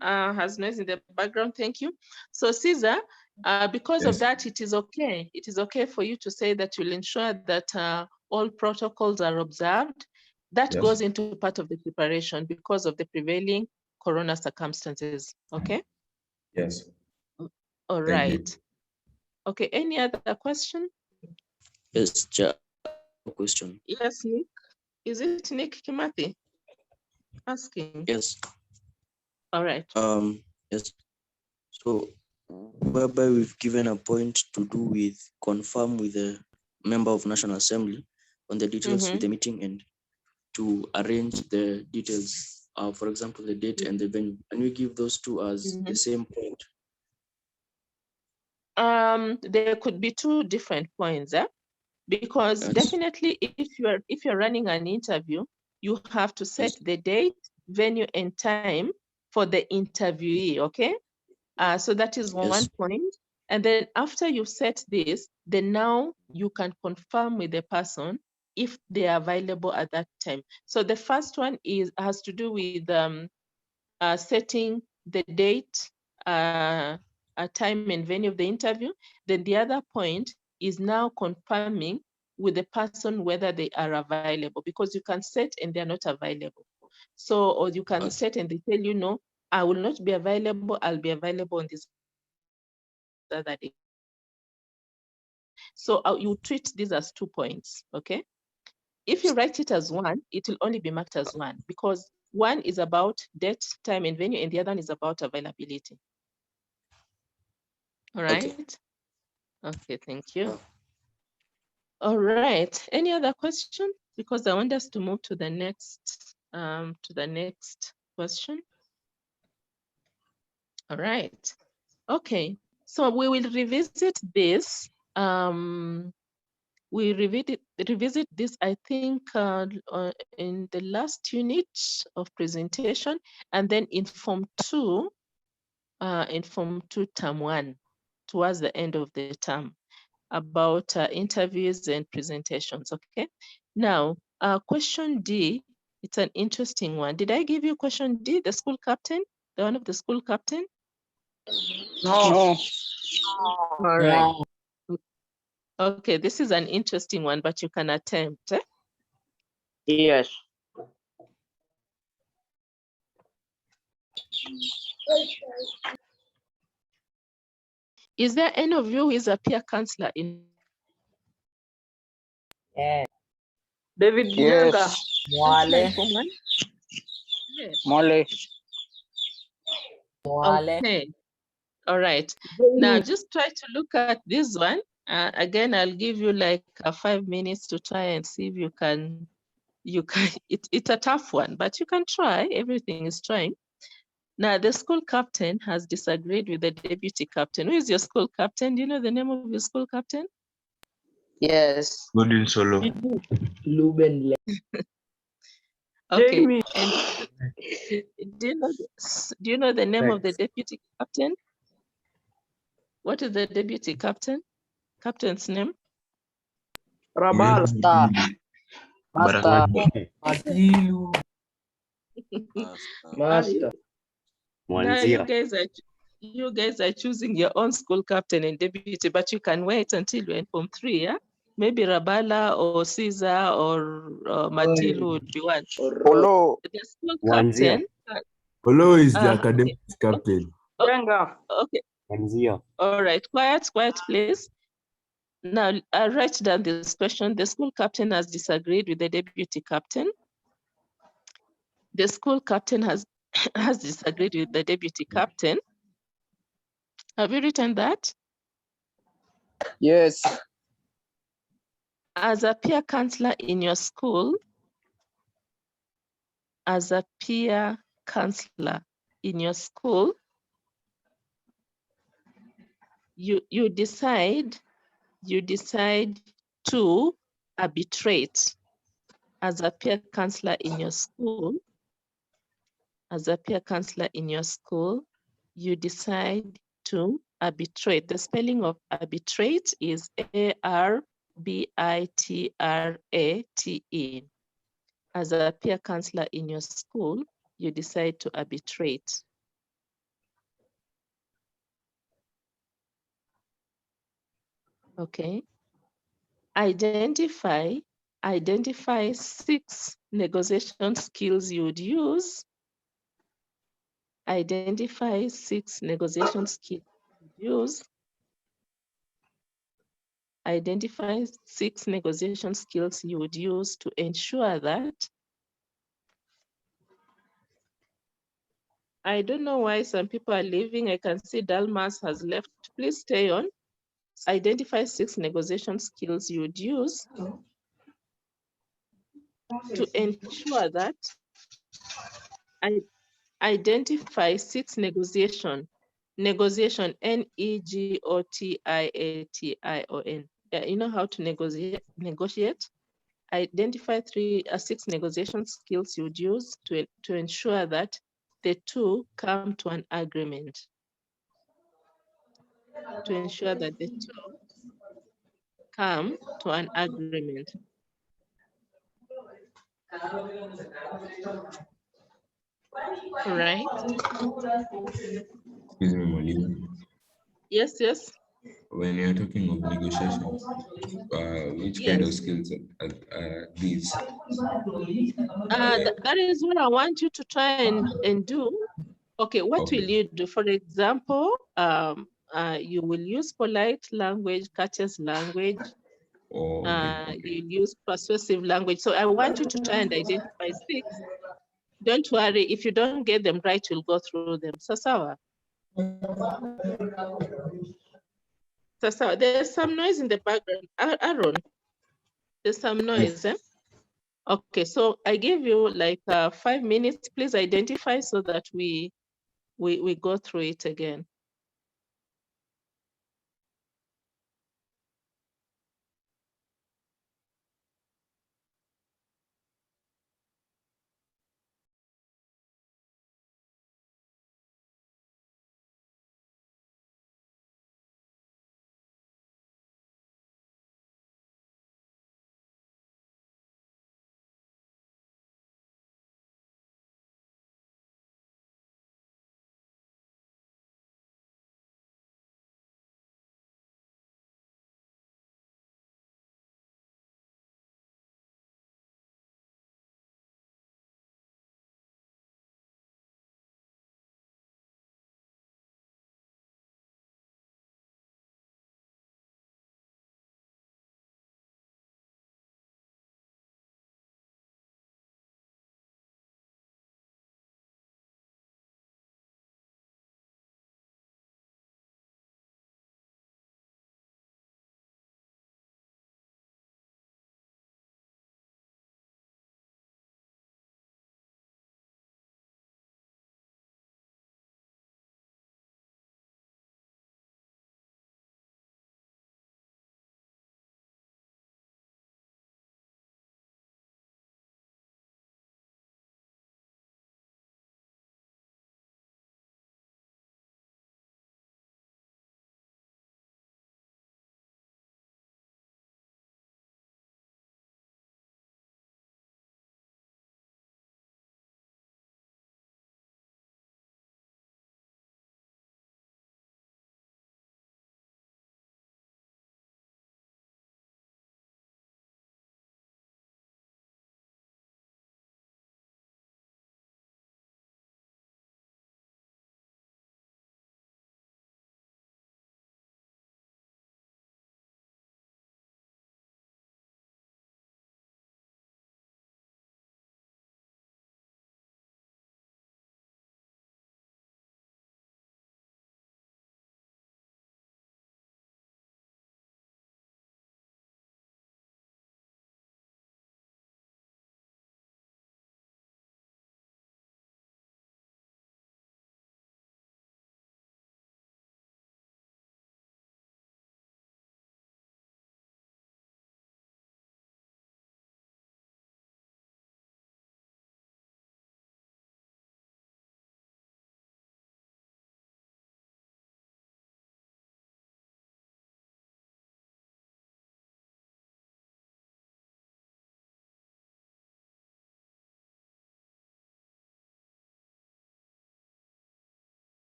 [SPEAKER 2] has noise in the background. Thank you. So Caesar, because of that, it is okay. It is okay for you to say that you'll ensure that all protocols are observed. That goes into part of the preparation because of the prevailing corona circumstances. Okay.
[SPEAKER 8] Yes.
[SPEAKER 2] All right. Okay. Any other question?
[SPEAKER 7] Yes, Chair. Question.
[SPEAKER 2] Yes, Nick. Is it Nick Kimathi asking?
[SPEAKER 7] Yes.
[SPEAKER 2] All right.
[SPEAKER 7] Yes. So, whereby we've given a point to do with confirm with the member of National Assembly on the details with the meeting and to arrange the details. For example, the date and the venue. Can we give those two as the same point?
[SPEAKER 2] There could be two different points, because definitely if you're running an interview, you have to set the date, venue, and time for the interviewee, okay? So that is one point. And then after you set this, then now you can confirm with the person if they are available at that time. So the first one has to do with setting the date, a time and venue of the interview. Then the other point is now confirming with the person whether they are available, because you can set and they're not available. So, or you can set and they tell you, no, I will not be available, I'll be available on this other day. So you treat this as 2 points, okay? If you write it as 1, it will only be marked as 1 because 1 is about date, time, and venue, and the other one is about availability. All right. Okay, thank you. All right. Any other question? Because I want us to move to the next question. All right. Okay. So we will revisit this. We revisit this, I think, in the last unit of presentation, and then in Form 2, Term 1, towards the end of the term, about interviews and presentations, okay? Now, question D, it's an interesting one. Did I give you question D, the school captain, the one of the school captain?
[SPEAKER 3] No.
[SPEAKER 2] All right. Okay, this is an interesting one, but you can attempt. Eh?
[SPEAKER 1] Yes.
[SPEAKER 2] Is there any of you who is a peer counselor in?
[SPEAKER 1] David Nyaga.
[SPEAKER 3] Yes.
[SPEAKER 2] Mwale.
[SPEAKER 3] Mwale.
[SPEAKER 2] Okay. All right. Now just try to look at this one. Again, I'll give you like 5 minutes to try and see if you can. It's a tough one, but you can try. Everything is trying. Now, the school captain has disagreed with the deputy captain. Who is your school captain? Do you know the name of your school captain?
[SPEAKER 1] Yes.
[SPEAKER 8] Godwin Solo.
[SPEAKER 1] Luben.
[SPEAKER 2] Okay.
[SPEAKER 1] Jamie.
[SPEAKER 2] And do you know the name of the deputy captain? What is the deputy captain? Captain's name?
[SPEAKER 1] Rabal. Master. Master.
[SPEAKER 2] Now you guys are choosing your own school captain and deputy, but you can wait until you're in Form 3, yeah? Maybe Rabala or Caesar or Matilu would be one.
[SPEAKER 3] Hello.
[SPEAKER 2] The school captain.
[SPEAKER 8] Polo is the academic captain.
[SPEAKER 2] Okay. All right. Quiet, please. Now, I'll write down this question. The school captain has disagreed with the deputy captain. The school captain has disagreed with the deputy captain. Have you written that?
[SPEAKER 3] Yes.
[SPEAKER 2] As a peer counselor in your school, you decide to arbitrate. As a peer counselor in your school, you decide to arbitrate. The spelling of arbitrate is ARBITRATE. As a peer counselor in your school, you decide to arbitrate. Okay. Identify 6 negotiation skills you would use. Identify 6 negotiation skills you would use. Identify 6 negotiation skills you would use to ensure that. I don't know why some people are leaving. I can see Dalmas has left. Please stay on. Identify 6 negotiation skills you would use to ensure that. Identify 6 negotiation, negotiation, negotiation. Yeah, you know how to negotiate. Identify 6 negotiation skills you would use to ensure that the two come to an agreement. To ensure that the two come to an agreement. Right?
[SPEAKER 8] Excuse me, Mwalimu.
[SPEAKER 2] Yes.
[SPEAKER 8] When you're talking of negotiations, which kind of skills are these?
[SPEAKER 2] That is what I want you to try and do. Okay, what will you do? For example, you will use polite language, courteous language,
[SPEAKER 8] Oh, okay.
[SPEAKER 2] you use persuasive language. So I want you to try and identify 6. Don't worry, if you don't get them right, you'll go through them. Sasawa. Sasawa, there's some noise in the background. Aaron, there's some noise, eh? Okay, so I give you like 5 minutes. Please identify so that we go through it again.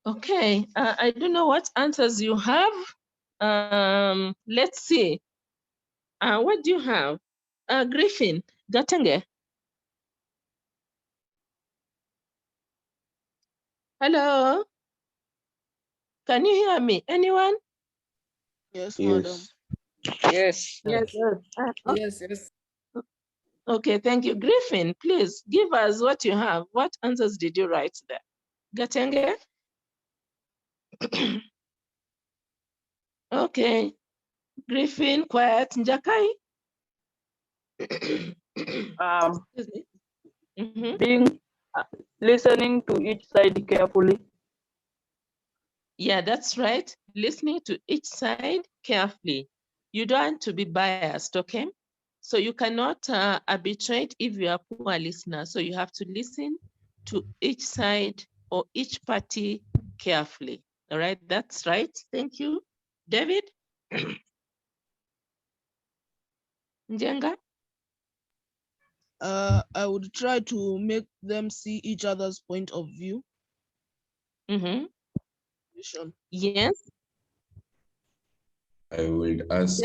[SPEAKER 2] Okay, I don't know what answers you have. Let's see. What do you have? Griffin, Gatenge. Hello, can you hear me? Anyone?
[SPEAKER 4] Yes, madam.
[SPEAKER 3] Yes.
[SPEAKER 2] Yes.
[SPEAKER 5] Yes, yes.
[SPEAKER 2] Okay, thank you. Griffin, please give us what you have. What answers did you write there? Gatenge? Okay. Griffin, quiet. Njakai? Excuse me.
[SPEAKER 9] Being listening to each side carefully.
[SPEAKER 2] Yeah, that's right. Listening to each side carefully. You don't want to be biased, okay? So you cannot arbitrate if you are a poor listener. So you have to listen to each side or each party carefully. All right, that's right. Thank you. David? Njenga?
[SPEAKER 4] I would try to make them see each other's point of view.
[SPEAKER 2] Mm-hmm. Yes.
[SPEAKER 8] I will ask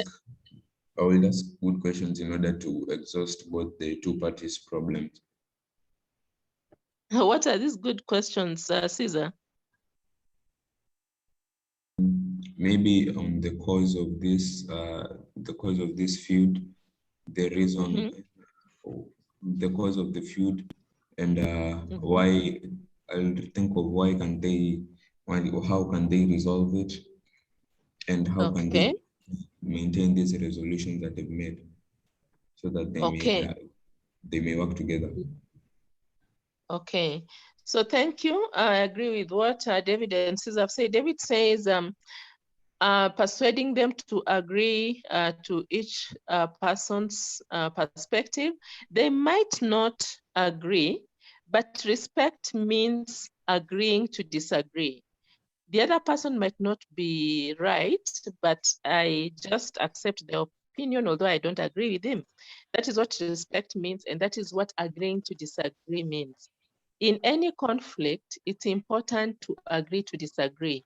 [SPEAKER 8] good questions in order to exhaust both the two parties' problems.
[SPEAKER 2] What are these good questions, Caesar?
[SPEAKER 8] Maybe on the cause of this feud, the reason, the cause of the feud, and why. I'll think of how can they resolve it, and how can they maintain these resolutions that they've made, so that they may work together.
[SPEAKER 2] Okay, so thank you. I agree with what David and Caesar have said. David says persuading them to agree to each person's perspective. They might not agree, but respect means agreeing to disagree. The other person might not be right, but I just accept their opinion, although I don't agree with him. That is what respect means, and that is what agreeing to disagree means. In any conflict, it's important to agree to disagree.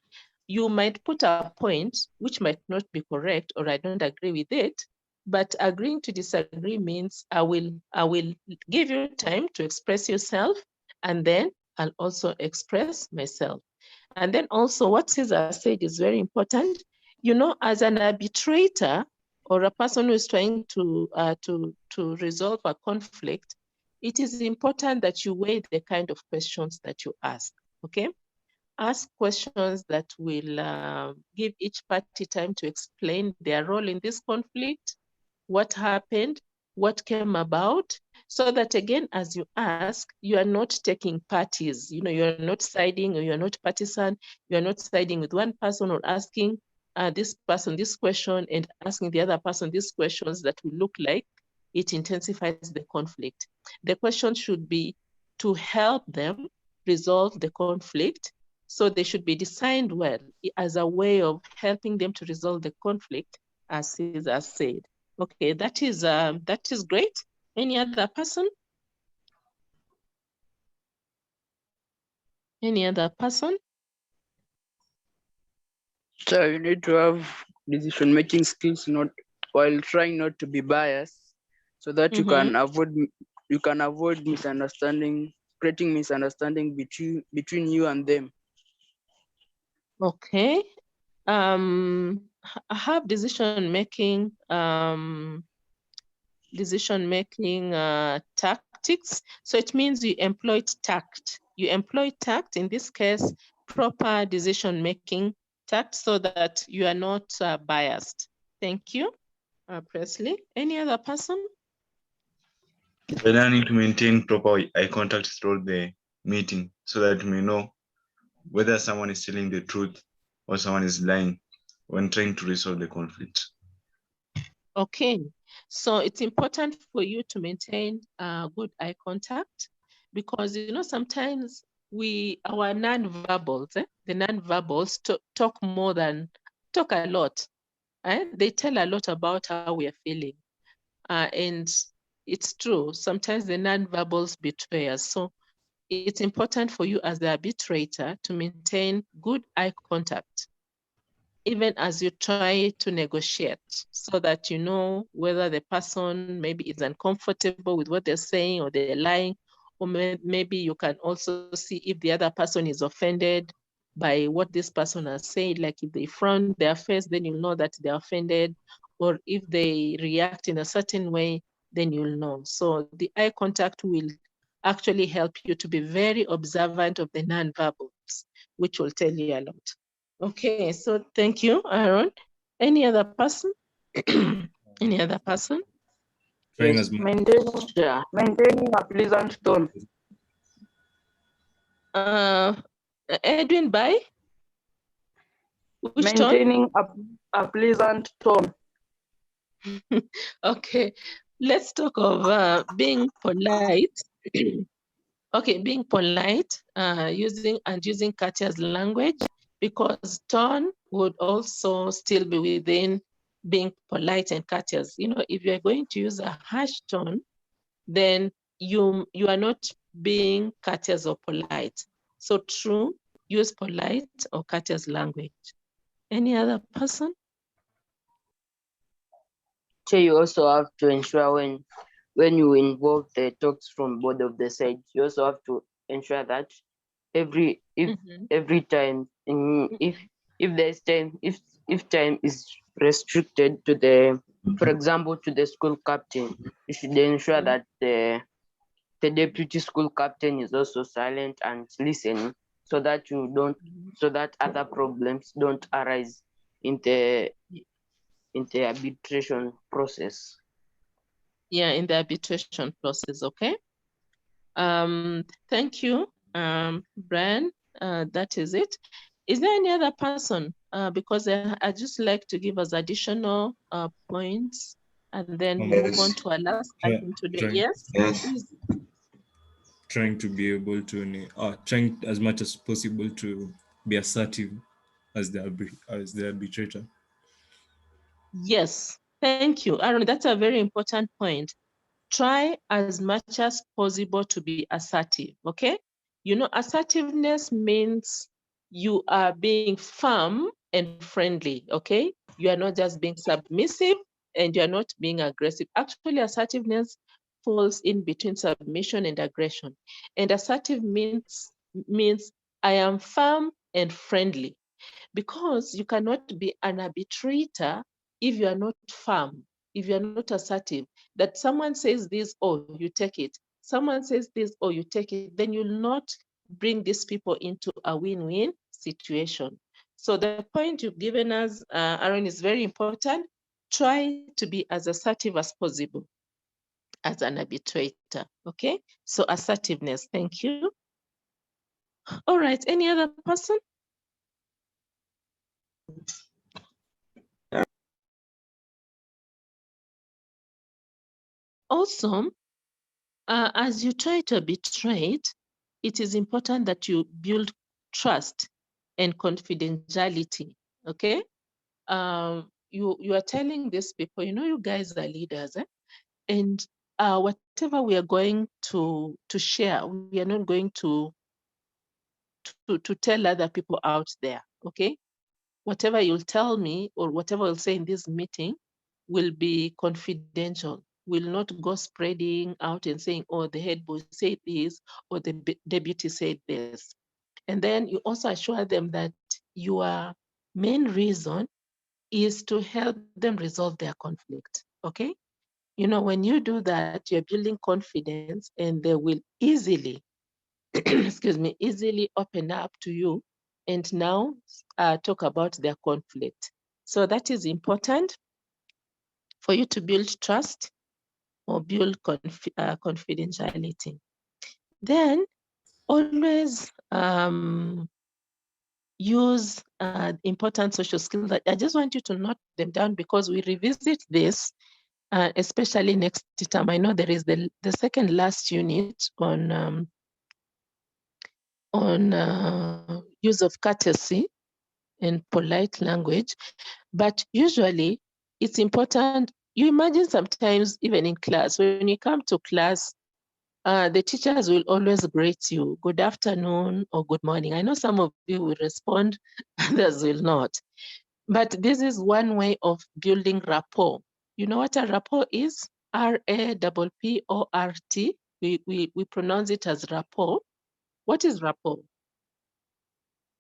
[SPEAKER 2] You might put a point which might not be correct, or I don't agree with it, but agreeing to disagree means I will give you time to express yourself, and then I'll also express myself. And then also what Caesar said is very important. You know, as an arbitrator or a person who is trying to resolve a conflict, it is important that you weigh the kind of questions that you ask, okay? Ask questions that will give each party time to explain their role in this conflict, what happened, what came about, so that again, as you ask, you are not taking parties. You know, you're not siding, or you're not partisan. You're not siding with one person or asking this person this question and asking the other person these questions that will look like it intensifies the conflict. The question should be to help them resolve the conflict. So they should be designed well as a way of helping them to resolve the conflict, as Caesar said. Okay, that is great. Any other person? Any other person?
[SPEAKER 3] So you need to have decision-making skills, not while trying not to be biased, so that you can avoid misunderstanding, creating misunderstanding between you and them.
[SPEAKER 2] Okay. I have decision-making tactics. So it means you employed tact. You employ tact, in this case, proper decision-making tact, so that you are not biased. Thank you, Presley. Any other person?
[SPEAKER 6] We're learning to maintain proper eye contact throughout the meeting so that we know whether someone is telling the truth or someone is lying when trying to resolve the conflict.
[SPEAKER 2] Okay, so it's important for you to maintain good eye contact, because you know sometimes our non-verbals, the non-verbals talk a lot. They tell a lot about how we are feeling, and it's true. Sometimes the non-verbals betray us. So it's important for you as the arbitrator to maintain good eye contact, even as you try to negotiate, so that you know whether the person maybe is uncomfortable with what they're saying or they're lying, or maybe you can also see if the other person is offended by what this person has said. Like if they frown their face, then you'll know that they're offended, or if they react in a certain way, then you'll know. So the eye contact will actually help you to be very observant of the nonverbals, which will tell you a lot. Okay, so thank you, Aaron. Any other person? Any other person?
[SPEAKER 6] Trying
[SPEAKER 9] Yes,
[SPEAKER 6] as much.
[SPEAKER 9] maintaining a pleasant tone.
[SPEAKER 2] Edwin, by? Which tone?
[SPEAKER 9] Maintaining a pleasant tone.
[SPEAKER 2] Okay, let's talk of being polite. Okay, being polite, using courteous language, because tone would also still be within being polite and courteous. You know, if you're going to use a harsh tone, then you are not being courteous or polite. So true, use polite or courteous language. Any other person?
[SPEAKER 1] So you also have to ensure when you involve the talks from both of the sides, you also have to ensure that every time if there's time, if time is restricted to the, for example, to the school captain, you should ensure that the deputy school captain is also silent and listening, so that so that other problems don't arise in the arbitration process.
[SPEAKER 2] Yeah, in the arbitration process, okay? Thank you, Brian. That is it. Is there any other person? Because I just like to give us additional points, and then we move on to our last item today. Yes? Please.
[SPEAKER 6] Trying to be able to, trying as much as possible to be assertive as the arbitrator.
[SPEAKER 2] Yes, thank you, Aaron. That's a very important point. Try as much as possible to be assertive, okay? You know, assertiveness means you are being firm and friendly, okay? You are not just being submissive and you are not being aggressive. Actually, assertiveness falls in between submission and aggression. And assertive means I am firm and friendly, because you cannot be an arbitrator if you are not firm, if you are not assertive. That someone says this, oh, you take it. Someone says this, oh, you take it. Then you'll not bring these people into a win-win situation. So the point you've given us, Aaron, is very important. Try to be as assertive as possible as an arbitrator, okay? So assertiveness, thank you. All right, any other person? Also, as you try to arbitrate, it is important that you build trust and confidentiality, okay? You are telling these people, you know, you guys are leaders, and whatever we are going to share, we are not going to tell other people out there, okay? Whatever you'll tell me or whatever I'll say in this meeting will be confidential, will not go spreading out and saying, oh, the head boy said this, or the deputy said this. And then you also assure them that your main reason is to help them resolve their conflict, okay? You know, when you do that, you're building confidence and they will easily, excuse me, easily open up to you and now talk about their conflict. So that is important for you to build trust or build confidentiality. Then always use important social skills. I just want you to note them down because we revisit this, especially next term. I know there is the second last unit on use of courtesy and polite language, but usually it's important. You imagine sometimes even in class, when you come to class the teachers will always greet you, good afternoon or good morning. I know some of you will respond, others will not. But this is one way of building rapport. You know what a rapport is? R-A-P-P-O-R-T. We pronounce it as rapport. What is rapport?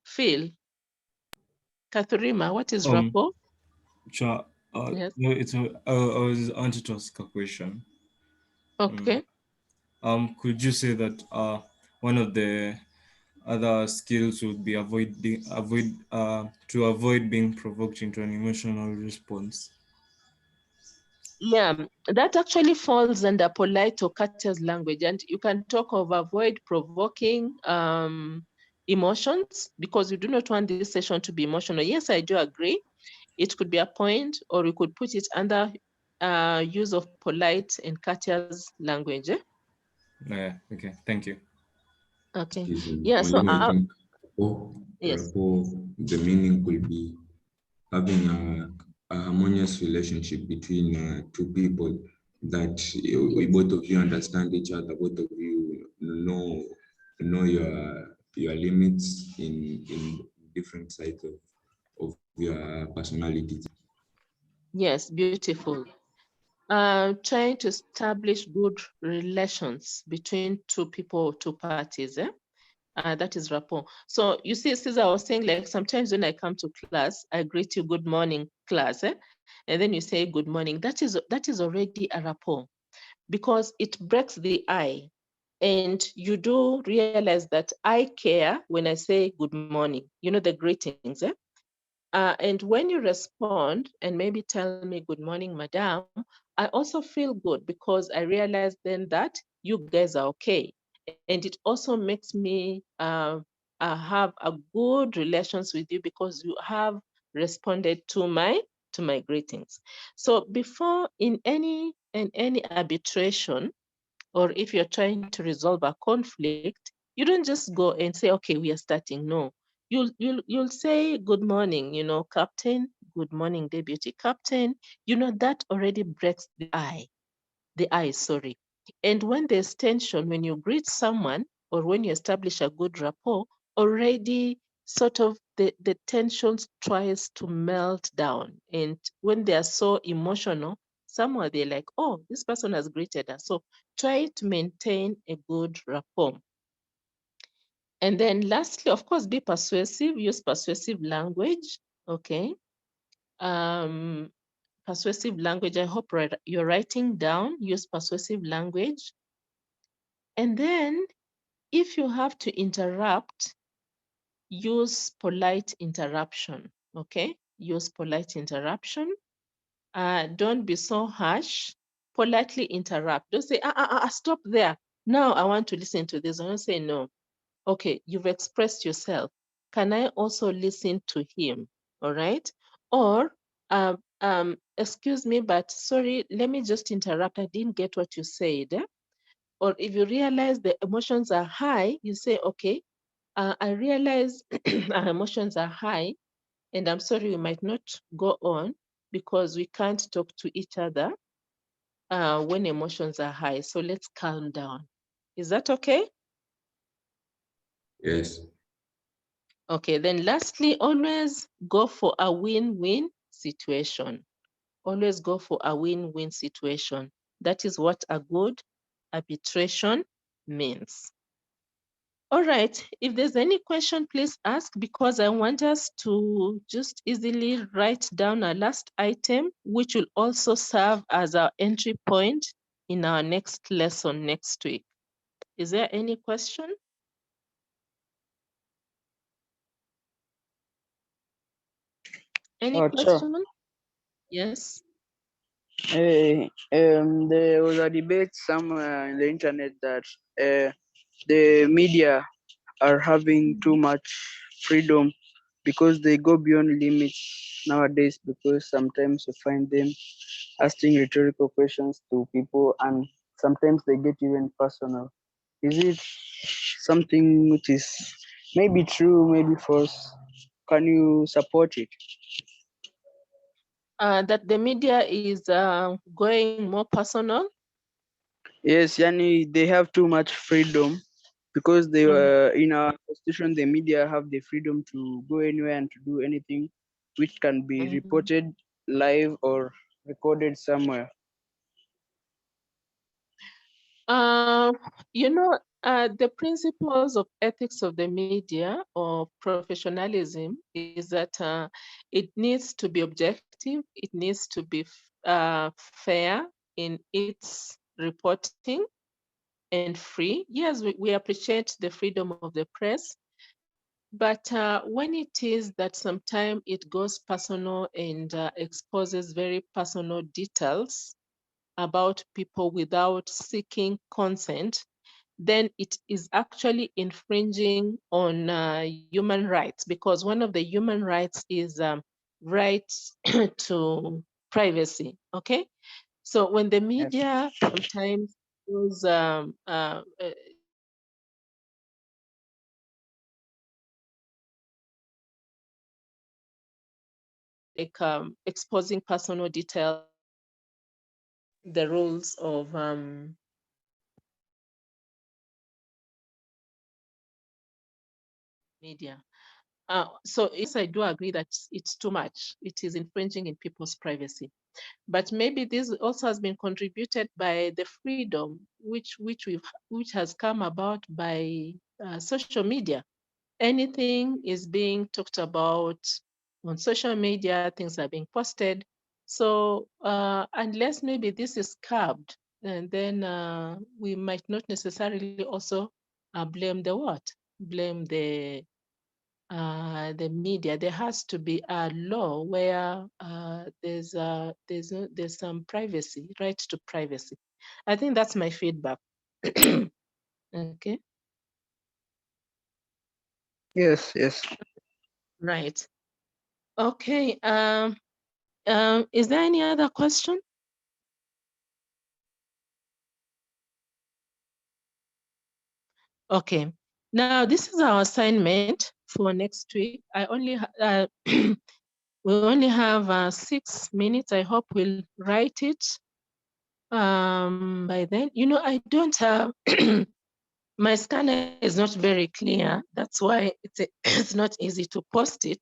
[SPEAKER 2] Phil, Katharima, what is rapport?
[SPEAKER 5] Sure.
[SPEAKER 2] Yes.
[SPEAKER 5] No, I was wanted to ask a question.
[SPEAKER 2] Okay.
[SPEAKER 5] Could you say that one of the other skills would be to avoid being provoked into an emotional response?
[SPEAKER 2] Yeah, that actually falls under polite or courteous language, and you can talk of avoid provoking emotions, because you do not want this session to be emotional. Yes, I do agree. It could be a point, or you could put it under use of polite and courteous language.
[SPEAKER 5] Yeah, okay, thank you.
[SPEAKER 2] Okay.
[SPEAKER 8] Excuse me.
[SPEAKER 2] Yeah, so
[SPEAKER 8] Only I think
[SPEAKER 2] yes.
[SPEAKER 8] rapport, the meaning could be having a harmonious relationship between two people that both of you understand each other, both of you know your limits in different sides of your personalities.
[SPEAKER 2] Yes, beautiful. Trying to establish good relations between two people, two parties. That is rapport. So you see, Cesar, I was saying, like, sometimes when I come to class, I greet you, good morning, class, and then you say good morning. That is already a rapport, because it breaks the I. And you do realize that I care when I say good morning, you know, the greetings. And when you respond and maybe tell me, good morning, madam, I also feel good, because I realize then that you guys are okay. And it also makes me have a good relations with you, because you have responded to my greetings. So before in any arbitration, or if you're trying to resolve a conflict, you don't just go and say, okay, we are starting. No, you'll say good morning, you know, captain, good morning, deputy captain. You know, that already breaks the ice, sorry. And when there's tension, when you greet someone or when you establish a good rapport, already sort of the tensions tries to melt down. And when they are so emotional, somewhere they're like, oh, this person has greeted us. So try to maintain a good rapport. And then lastly, of course, be persuasive, use persuasive language, okay? Persuasive language, I hope you're writing down, use persuasive language. And then if you have to interrupt, use polite interruption, okay? Use polite interruption. Don't be so harsh. Politely interrupt. Don't say, stop there. Now I want to listen to this. I don't say no. Okay, you've expressed yourself. Can I also listen to him? All right. Or, excuse me, but sorry, let me just interrupt. I didn't get what you said. Or if you realize the emotions are high, you say, okay, I realize our emotions are high, and I'm sorry, we might not go on because we can't talk to each other when emotions are high. So let's calm down. Is that okay?
[SPEAKER 8] Yes.
[SPEAKER 2] Okay, then lastly, always go for a win-win situation. Always go for a win-win situation. That is what a good arbitration means. All right, if there's any question, please ask, because I want us to just easily write down our last item, which will also serve as our entry point in our next lesson next week. Is there any question? Any
[SPEAKER 3] Sure.
[SPEAKER 2] question? Yes.
[SPEAKER 3] There was a debate somewhere in the internet that the media are having too much freedom because they go beyond limits nowadays, because sometimes you find them asking rhetorical questions to people, and sometimes they get even personal. Is it something which is maybe true, maybe false? Can you support it?
[SPEAKER 2] That the media is going more personal?
[SPEAKER 3] Yes, yani they have too much freedom because they were in our constitution. The media have the freedom to go anywhere and to do anything, which can be reported live or recorded somewhere.
[SPEAKER 2] You know, the principles of ethics of the media or professionalism is that it needs to be objective, it needs to be fair in its reporting and free. Yes, we appreciate the freedom of the press, but when it is that sometimes it goes personal and exposes very personal details about people without seeking consent, then it is actually infringing on human rights, because one of the human rights is right to privacy, okay? So when the media sometimes goes like exposing personal detail, the rules of media. So yes, I do agree that it's too much. It is infringing in people's privacy. But maybe this also has been contributed by the freedom which has come about by social media. Anything is being talked about on social media, things are being posted. So unless maybe this is curbed, and then we might not necessarily also blame the what? Blame the media. There has to be a law where there's some privacy, right to privacy. I think that's my feedback. Okay.
[SPEAKER 3] Yes, yes.
[SPEAKER 2] Right. Okay. Is there any other question? Okay. Now this is our assignment for next week. I only we only have 6 minutes. I hope we'll write it by then. You know, I don't have my scanner is not very clear. That's why it's not easy to post it.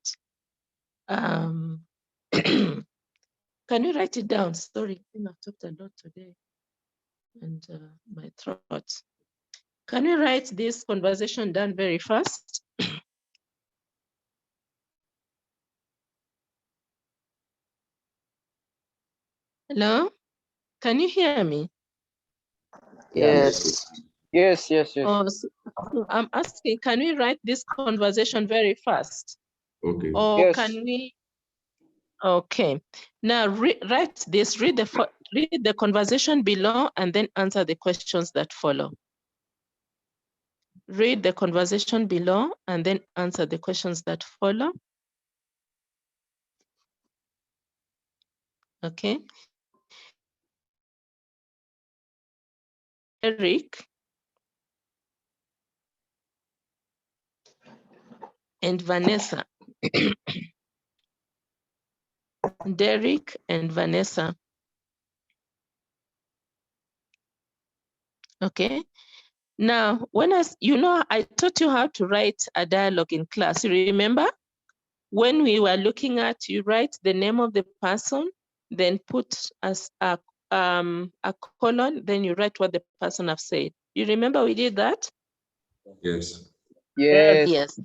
[SPEAKER 2] Can you write it down? Sorry, I think I've talked a lot today and my throat. Can we write this conversation down very fast? Hello? Can you hear me?
[SPEAKER 1] Yes.
[SPEAKER 3] Yes, yes, yes.
[SPEAKER 2] Oh, so I'm asking, can we write this conversation very fast?
[SPEAKER 8] Okay.
[SPEAKER 2] Or
[SPEAKER 3] Yes.
[SPEAKER 2] can we? Okay. Now write this, read the conversation below and then answer the questions that follow. Read the conversation below and then answer the questions that follow. Okay. Eric and Vanessa. Derek and Vanessa. Okay. Now, I taught you how to write a dialogue in class. You remember? When we were looking at, you write the name of the person, then put as a colon, then you write what the person have said. You remember we did that?
[SPEAKER 8] Yes.
[SPEAKER 3] Yes.
[SPEAKER 2] Yes.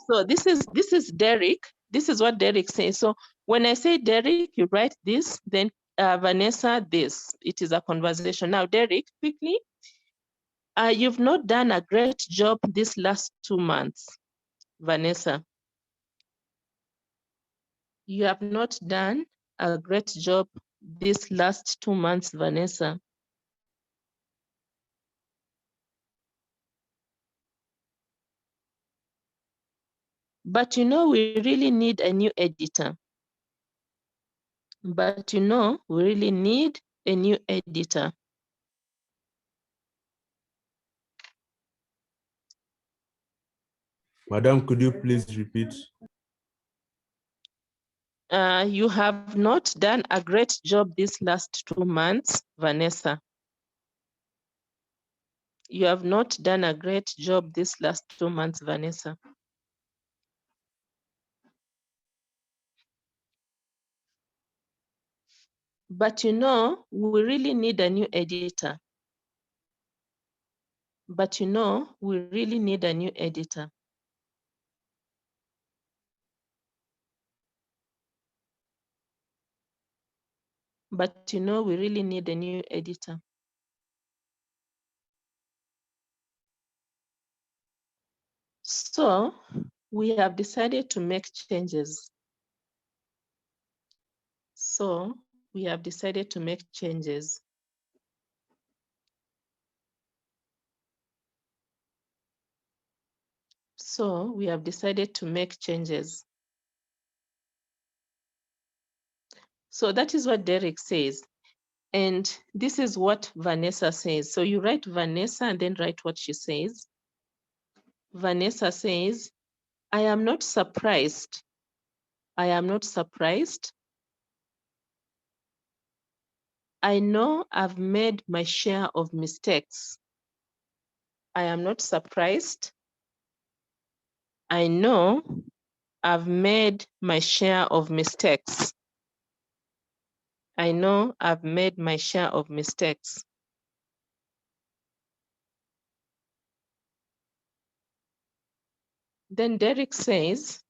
[SPEAKER 2] So this is Derek. This is what Derek says. So when I say Derek, you write this, then Vanessa, this. It is a conversation. Now, Derek, quickly, you've not done a great job this last 2 months, Vanessa. You have not done a great job this last 2 months, Vanessa. But we really need a new editor. We really need a new editor.
[SPEAKER 10] Madam, could you please repeat?
[SPEAKER 2] You have not done a great job this last 2 months, Vanessa. You have not done a great job this last 2 months, Vanessa. But you know, we really need a new editor. But you know, we really need a new editor. But you know, we really need a new editor. So we have decided to make changes. So we have decided to make changes. So we have decided to make changes. So that is what Derek says. And this is what Vanessa says. So you write Vanessa and then write what she says. Vanessa says, I am not surprised. I am not surprised. I know I've made my share of mistakes. I am not surprised. I know I've made my share of mistakes. I know I've made my share of mistakes. Then Derek says,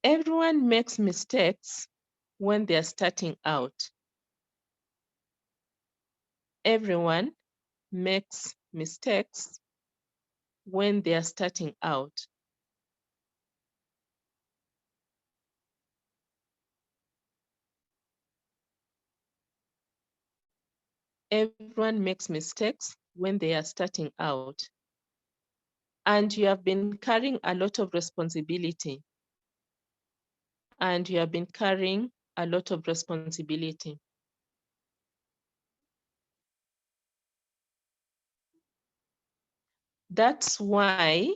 [SPEAKER 2] everyone makes mistakes when they're starting out. Everyone makes mistakes when they're starting out. Everyone makes mistakes when they are starting out. And you have been carrying a lot of responsibility. And you have been carrying a lot of responsibility. That's why,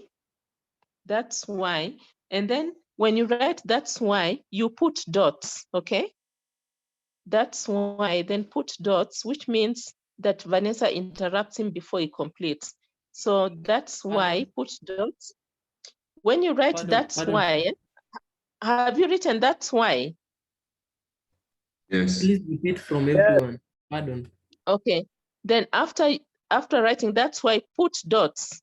[SPEAKER 2] and then when you write that's why, you put dots, okay? That's why, then put dots, which means that Vanessa interrupts him before he completes. So that's why, put dots. When you write that's why, have you written that's why?
[SPEAKER 8] Yes.
[SPEAKER 11] Please repeat from everyone. Pardon.
[SPEAKER 2] Okay, then after writing that's why, put dots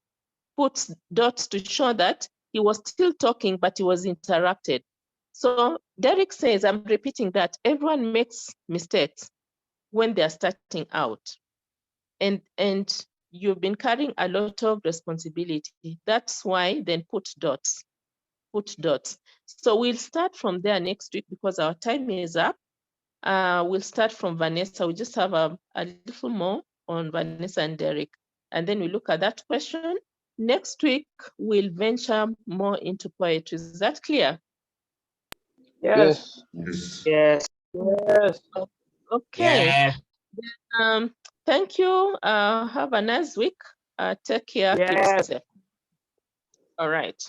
[SPEAKER 2] to show that he was still talking, but he was interrupted. So Derek says, I'm repeating that everyone makes mistakes when they're starting out. And you've been carrying a lot of responsibility. That's why, then put dots. So we'll start from there next week because our time is up. We'll start from Vanessa. We just have a little more on Vanessa and Derek. And then we look at that question. Next week, we'll venture more into poetry. Is that clear?
[SPEAKER 9] Yes.
[SPEAKER 1] Yes.
[SPEAKER 9] Yes.
[SPEAKER 2] Okay.
[SPEAKER 1] Yeah.
[SPEAKER 2] Thank you. Have a nice week. Take care. Keep
[SPEAKER 9] Yes.
[SPEAKER 2] safe. All right.